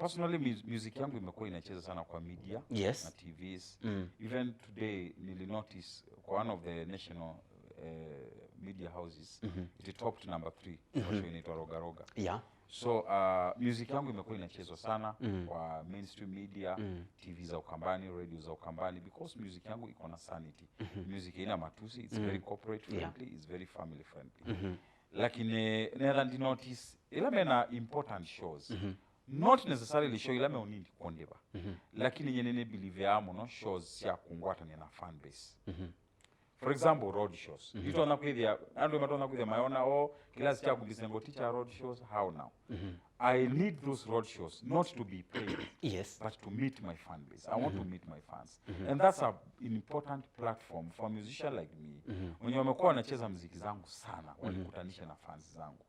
Personally music yangu imekuwa inacheza sana kwa media na TVs. Even today nili notice kwa one of the national media houses it topped number 3 kwa show inaitwa Roga Roga. Yeah. So music yangu imekuwa inachezwa sana kwa mainstream media, TV za Ukambani, radio za Ukambani because music yangu iko na sanity. Music ina matusi, it's very corporate friendly, it's very family friendly. lakini nether ndi notice ila mena important shows not necessarily show ila me onindi kondeba lakini yenene believe amo no shows ya kungwata na fan base for example road shows ito anakwithia ando matona kwithia mayona class cha kubisengo teacher road shows how now I need those road shows not to be paid Yes. but to meet my fan base. I want to meet my fans. And that's an important platform for a musician like me. Wenye wamekuwa wanacheza muziki zangu sana walikutanisha na fans zangu.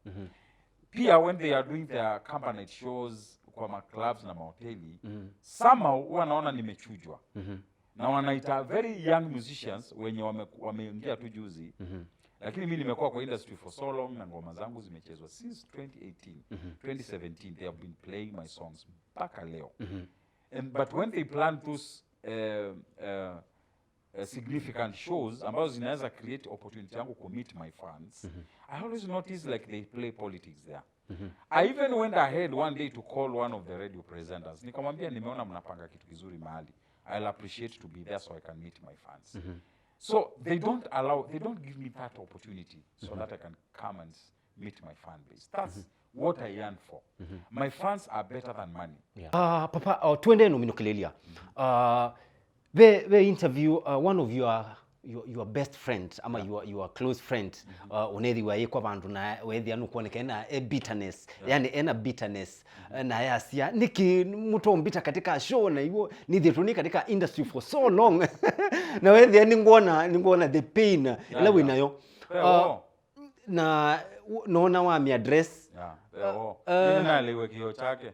Pia when they are doing their company shows kwa ma clubs na mahoteli, somehow wanaona nimechujwa. Na wanaita very young musicians wenye wameingia tu juzi. Lakini mimi nimekuwa kwa industry for so long na ngoma zangu zimechezwa since 2018 2017 they have been playing my songs mpaka leo but when they plan those significant shows ambazo zinaweza create opportunity yangu to meet my fans I always notice like they play politics there I even went ahead one day to call one of the radio presenters nikamwambia nimeona mnapanga kitu kizuri mahali I'll appreciate to be there so I can meet my fans So they don't give me that opportunity so that I can come and meet my fan base. That's what I yearn for. My fans are better than money. Yeah. Papa, tuende no minukilelia. They interview one of your best friend ama your close friend unethi wa kwa bandu na wethi anu kuoneka na bitterness yani ena bitterness na yasia niki mtu mbita katika show na hiyo ni thituni katika industry for so long na wethi ni ngona the pain ila winayo na naona wa mi address ninaelewa kio chake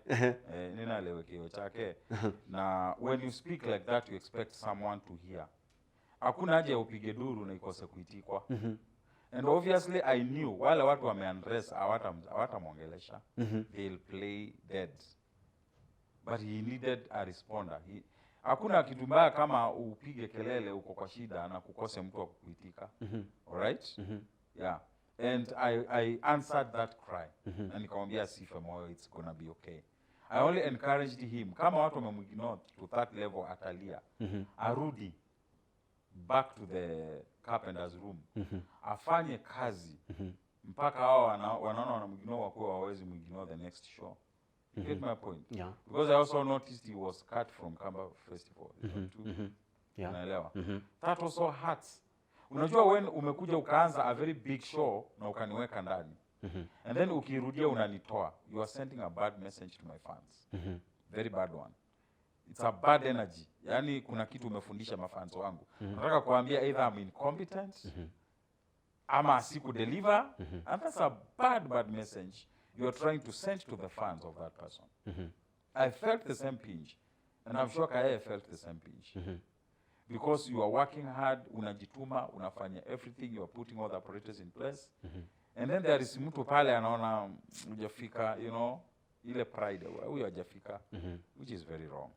ninaelewa kio chake na when you speak like that you expect someone to hear hakuna haja upige duru na ikose kuitikwa and obviously I knew wale watu wameundress hawatamuongelesha they'll play dead but he needed a responder hakuna kitu mbaya kama upige kelele uko kwa shida na kukose mtu wa kuitika all right yeah and I answered that cry na nikamwambia sife moyo it's gonna be okay I only encouraged him kama watu wamemignore to that level atalia arudi back to the carpenter's room afanye kazi mpaka hao wanaona wanamwigino wako hawezi mwigino the next show you get my point because I also noticed he was cut from Kamba Festival unaelewa that also hurts unajua when umekuja ukaanza a very big show na ukaniweka ndani and then ukirudia unanitoa you are sending a bad message to my fans very bad one it's a bad energy yani kuna kitu umefundisha mafans wangu nataka kuambia either I'm incompetent ama siku deliver and that's a bad message you are trying to send to the fans of that person I felt the same pinch and I'm sure Kaya felt the same pinch because you are working hard unajituma unafanya everything you are putting all the apparatus in place and then there is mtu pale anaona hujafika you know ile pride huyo hajafika which is very wrong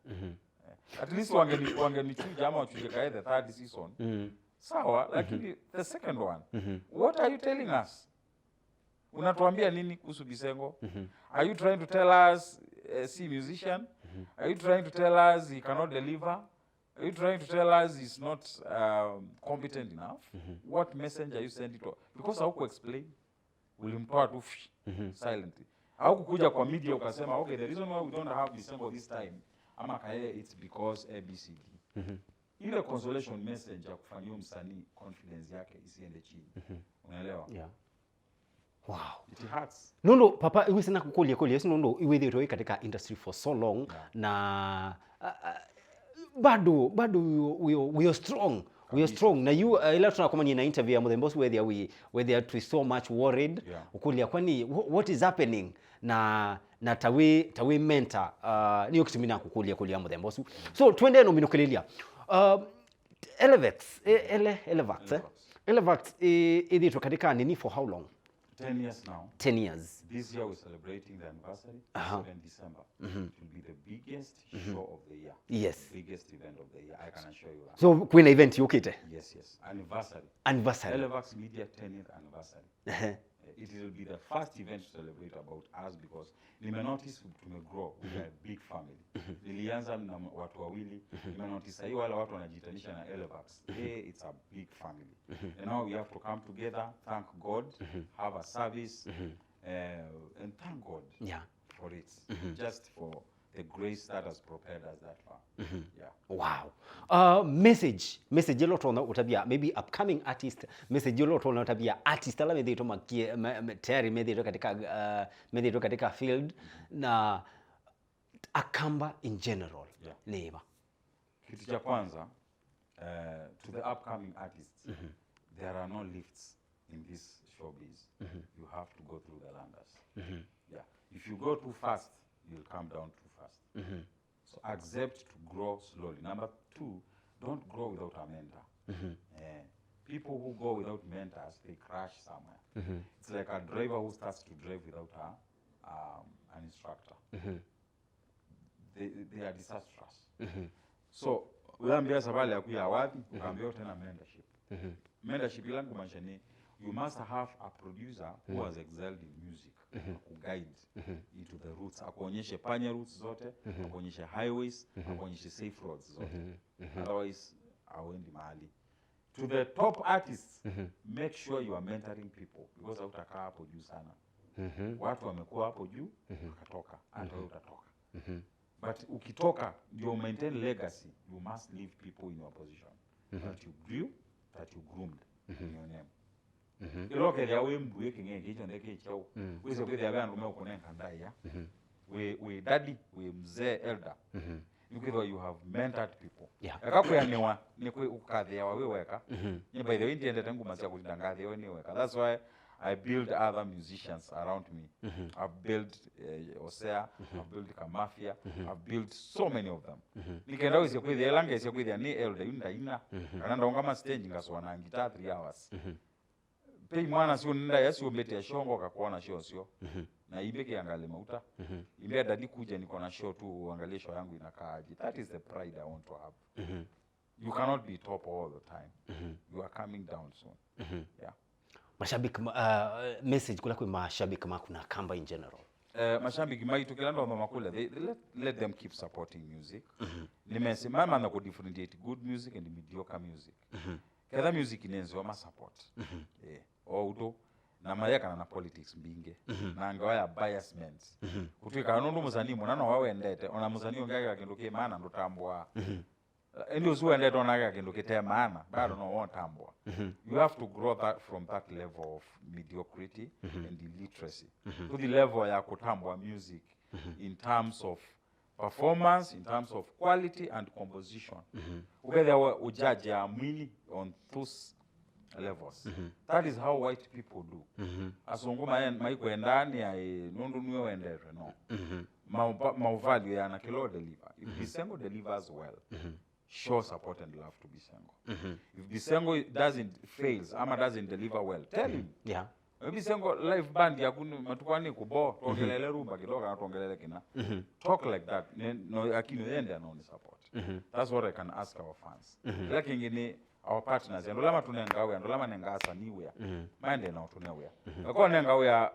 at least wangenichuja ama wachuje Kaya the third season sawa lakini the second one what are you telling us unatuambia nini kuhusu Bisengo are you trying to tell us see musician are you trying to tell us he cannot deliver are you trying to tell us he's not competent enough what message are you sending to because hauku explain ulimtoa tu silently au kukuja kwa media ukasema okay the reason why we don't have Bisengo this time ama Kaya it's because ABCD ile consolation message ya kufanyia msanii confidence yake isiende chini unaelewa wow it hurts nondo papa iwe sana kukolia nondo iwe thiroi katika industry for so long na bado we are strong we are strong na you ila tunakomanya na interview ya Muthembosi whether we so much worried ukulia kwani what is happening na tawe mentor niyo kitumina kukulia Muthembosi so twende no minukilelia Elevax idhitwa katika nini for how long 10 years now 10 years this year we're celebrating the anniversary in December it will be the biggest show of the year yes biggest event of the year I can assure you that so kuna event yukite yes anniversary anniversary Elevax Media 10th anniversary it will be the first event to celebrate about us because nimenotice tumegrow, we are a big family. Nilianza na watu wawili, nimenotice sasa wale watu wanajitanisha na Elevax. It's a big family. And now we have to come together, thank God, have a service, and thank God for it. Just for the grace that has propelled us that far. Yeah. Wow. Message yelo tona utabia maybe upcoming artist, message yelo tona utabia artist ala medito makie tayari medito katika field na Akamba in general. Neighbor. Kitu cha kwanza, to the upcoming artists, there are no lifts in this showbiz. You have to go through the landers. Yeah. If you go too fast, you'll come down too fast. So accept to grow slowly. Number 2, don't grow without a mentor. People who go without mentors, they crash somewhere. It's like a driver who starts to drive without an instructor. They are disastrous. So uambia sabali ya kuya wapi, ukaambia tena mentorship. Mentorship ilangu kumaanisha ni you must have a producer who has excelled in music, to guide into the routes, akuonyeshe panya routes zote, akuonyeshe highways, akuonyeshe safe roads zote. Otherwise, awendi mahali. To the top artists, make sure you are mentoring people because hautakaa hapo juu sana. Watu wamekuwa hapo juu, wakatoka, hata wewe utatoka. But ukitoka, you maintain legacy, you must leave people in your position that you grew, that you groomed in your name. Iloke ya we mbuye kingenge hicho ndeke chao. Wese kwede abantu me ukonenka ndai ya. We daddy, we mzee elder. You have mentored people. Akakuyanewa ni ukadhe ya wewe weka. By the way ndiende tangu masia kulindangadhe wewe ni weka. That's why I build other musicians around me. I've built Osea, I've built Kamafia, I've built so many of them. Nikenda wese kwede elanga ese kwede ni elder yunda ina. Kananda ongama stage ngaswana ngita 3 hours. Pei mwana sio nenda yasio mbete ya shongo kakuona show sio. Na ibeke angalie mauta. Imbea dadi kuja niko na show tu angalie show yangu inakaaje. That is the pride I want to have. You cannot be top all the time. You are coming down soon. Yeah. Mashabiki message kula kwa mashabiki kuna Akamba in general. Mashabiki maitu kilando mama kula let them keep supporting music. Nimesema mama na ku differentiate good music and mediocre music. Kada music inenzo ma support. Outo na mayaka na politics mbinge na ngawaya biasments kutwika nondo muzani munana wawe ndete ona muzani ongaka akendoke maana ndo tambwa ndio usiwe ndete onaka akendoke te maana bado no want tambwa. You have to grow that from that level of mediocrity and illiteracy to the level ya kutambwa music in terms of performance, in terms of quality and composition. Whether ujaji ya mwini on those levels. That is how white people do. Asunguma maiko endani ya nundu niwe wendere no. Mauvalue ya na kilo deliver. If Bisengo delivers well, show support and love to Bisengo. If Bisengo fails, ama doesn't deliver well, tell him. Yeah. Bisengo live band ya kunu matukwani kubo tuongelele rumba kidogo na tuongelele kina. Talk like that. No akino yende anoni support. That's what I can ask our fans. Lakini our partners ndolama tunengawe ndolama nengasa niwe mande na tunewe akwa nengawe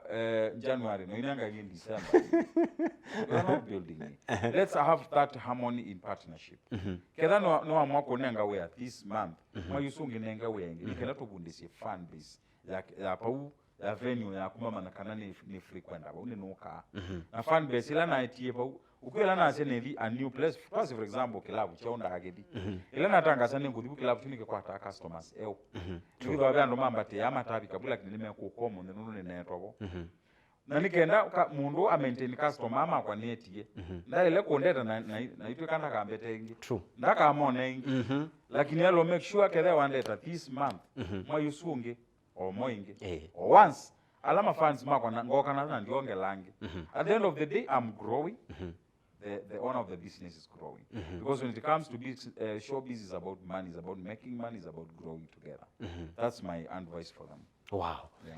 January no inanga in December. We are not building it. Let's have that harmony in partnership. Keda no amwako nengawe this month mayusungi nengawe ngi nikenda tubundisi fan base ya pau ya venue ya kumama na kanani ni frequent aba unenuka na fan base ila na itie pau ukwela na asenevi a new place for example club chaunda agedi ila natanga sane ngudi club tunike kwa ta customers tukiwa abando mamba te amatabi kabula kinime ku komo nenu ne netwabo na nikenda mundu a maintain customer ama kwa netie ndale kondeta na itwe kanda kambete ngi ndaka amone ngi lakini alo make sure kede wandeta this month mwayusunge or moinge or once alama fans makwa ngoka na ndionge langi at the end of the day I'm growing. The owner of the business is growing. Because when it comes to showbiz is about money, it's about making money, it's about growing together. That's my advice for them. Wow.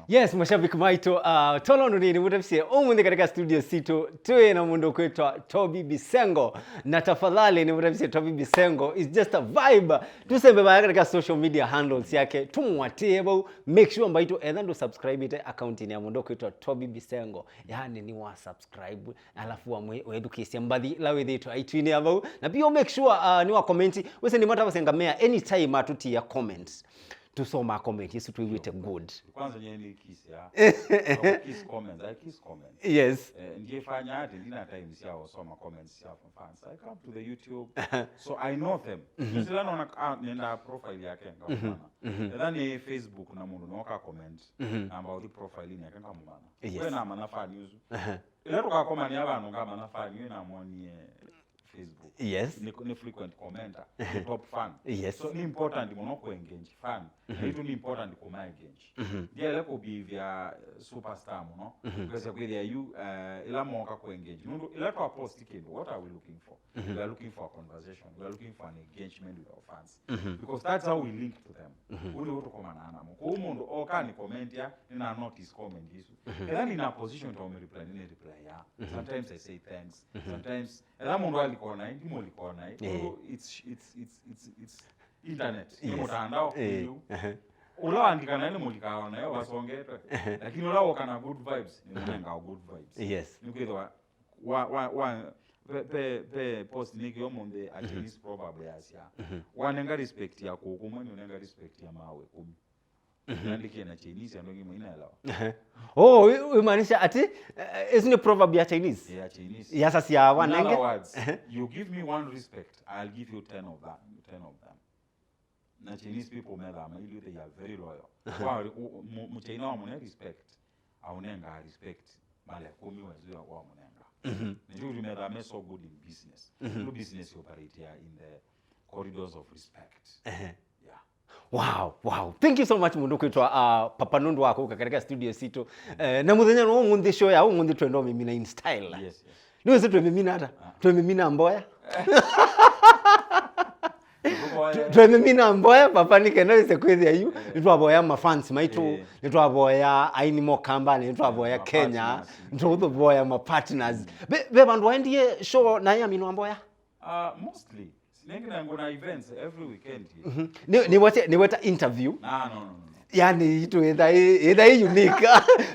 Yes, mashabiki maito tolono nini mutafsie umundi katika studio sito tuwe na mundu kwetwa Toby Bisengo na tafadhali ni mutafsie Toby Bisengo is just a vibe tusembe baya katika social media handles yake tumwatie bo make sure mbaito either ndo subscribe ite account ni ya mundu kwetwa Toby Bisengo yani ni wa subscribe alafu wa education mbadi lawe dito aitwini abo na pia make sure ni wa comment wese ni mata basengamea anytime atuti ya comments tusoma comment yesu tuiwite good kwanza nyeni kiss ya kiss comments I kiss comments yes ngefanya hadi ndina times ya osoma comments ya from fans I come to the YouTube so I know them sila naona nenda profile yake ngakana then Facebook na mundu noka comment amba uli profile yake ngamana wena manafa news ile toka comment yabantu ngamanafa news na moni Facebook yes ni frequent commenter top fan yes so ni important mono ko engage fan itu ni important ko ma engage dia le ko behavior superstar mono because ko dia you ila mo ka ko engage no ila to post kendo what are we looking for we are looking for a conversation we are looking for an engagement with our fans because that's how we link to them uli woto koma na mo ko umuntu okani comment ya ina notice comment isu then in a position to me reply ya sometimes I say thanks sometimes ela mundu alikona ndimo likona it's internet ni mutandao ulaandika na ile mulikaona nayo wasongete lakini ulawo kana good vibes ni mwenga good vibes yes nikwetwa wa pe post niki omonde actually probably asia wanenga respect yako kumwe unenga respect ya mawe kumi nandike na Chinese andongi inaelewa oh umaanisha ati isn't proverb ya Chinese yeah Chinese yes asia wanenge in other words you give me one respect I'll give you 10 of them na Chinese people mela ama they are very loyal kwa mchina wa mune respect aunenga respect mala kumi wazua wa munenga ndio mela me so good in business no business operate in the corridors of respect Wow. Thank you so much mundu kwitwa Papa Nundu wako katika studio sito. Na muthenya no mundi show ya mundi twendo mimi na in style. Yes. Niwe sito mimi na hata. Twemimina mboya. Twemimina mboya papa nikenda ise kwithia yu. Nitwaboya ma fans maitu, nitwaboya aini mo kamba, nitwaboya Kenya, nitwaboya ma partners. Be bandu waendie show na ya minwa mboya? Mostly Nengina ngona events every weekend here. Ni wata interview. No. Yani itu either unique.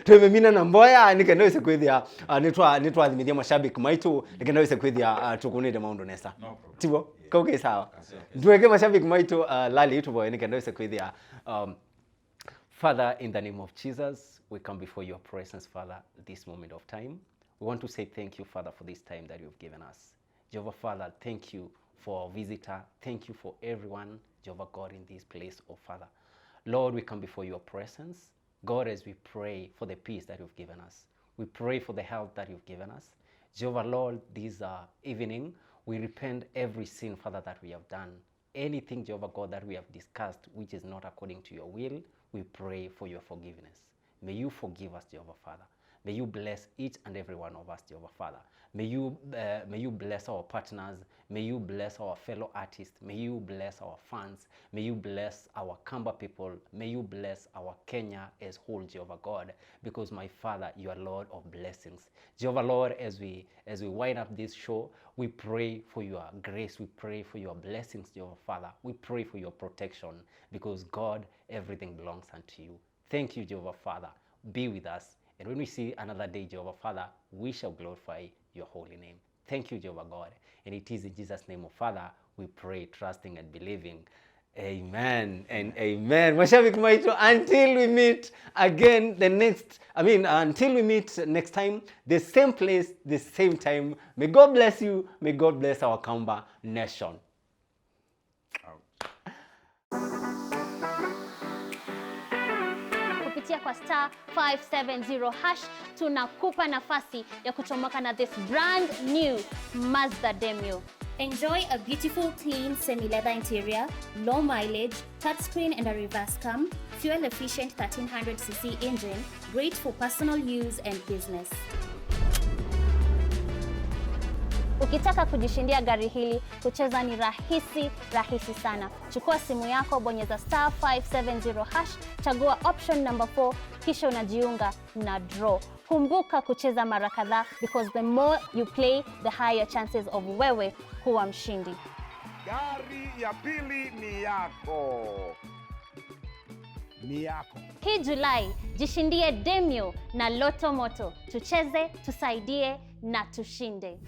Twememina na mboya nikenda wese kwithia nitwa adhimithia mashabiki maitu nikenda wese kwithia tukunide maundu nesa. No problem. Tibo kauke sawa. Tuweke mashabiki maitu lali itu boy nikenda wese kwithia Father, in the name of Jesus, we come before your presence, Father, this moment of time. We want to say thank you, Father, for this time that you've given us. Jehovah Father, thank you for our visitor. Thank you for everyone, Jehovah God, in this place, oh Father. Lord, we come before your presence. God, as we pray for the peace that you've given us. We pray for the health that you've given us. Jehovah, Lord, this evening, we repent every sin, Father, that we have done. Anything, Jehovah God, that we have discussed, which is not according to your will, we pray for your forgiveness. May you forgive us, Jehovah Father. May you bless each and every one of us, Jehovah Father. May you bless our partners. May you bless our fellow artists. May you bless our fans. May you bless our Kamba people. May you bless our Kenya as whole, Jehovah God, because my Father, you are Lord of blessings. Jehovah Lord, as we wind up this show, we pray for your grace. We pray for your blessings, Jehovah Father. We pray for your protection, because God, everything belongs unto you. Thank you, Jehovah Father. Be with us. And when we see another day, Jehovah Father, we shall glorify your holy name. Thank you, Jehovah God. And it is in Jesus' name, of Father, we pray, trusting and believing. Amen and amen. Mashabiki maitu, until we meet again until we meet next time, the same place, the same time. May God bless you. May God bless our Kamba nation. Kupitia kwa *570# tunakupa nafasi ya kuchomoka na this brand new Mazda Demio. Enjoy a beautiful, clean, semi-leather interior, low mileage, touchscreen and a reverse cam, fuel-efficient 1300cc engine, great for personal use and business. Ukitaka kujishindia gari hili, kucheza ni rahisi sana. Chukua simu yako, bonyeza star 570 hash, chagua option number 4, kisha unajiunga na draw. Kumbuka kucheza mara kadhaa, because the more you play, the higher chances of wewe kuwa mshindi. Gari ya pili ni yako. Ni yako. Hii Julai, jishindie Demio na Loto Moto. Tucheze, tusaidie na tushinde.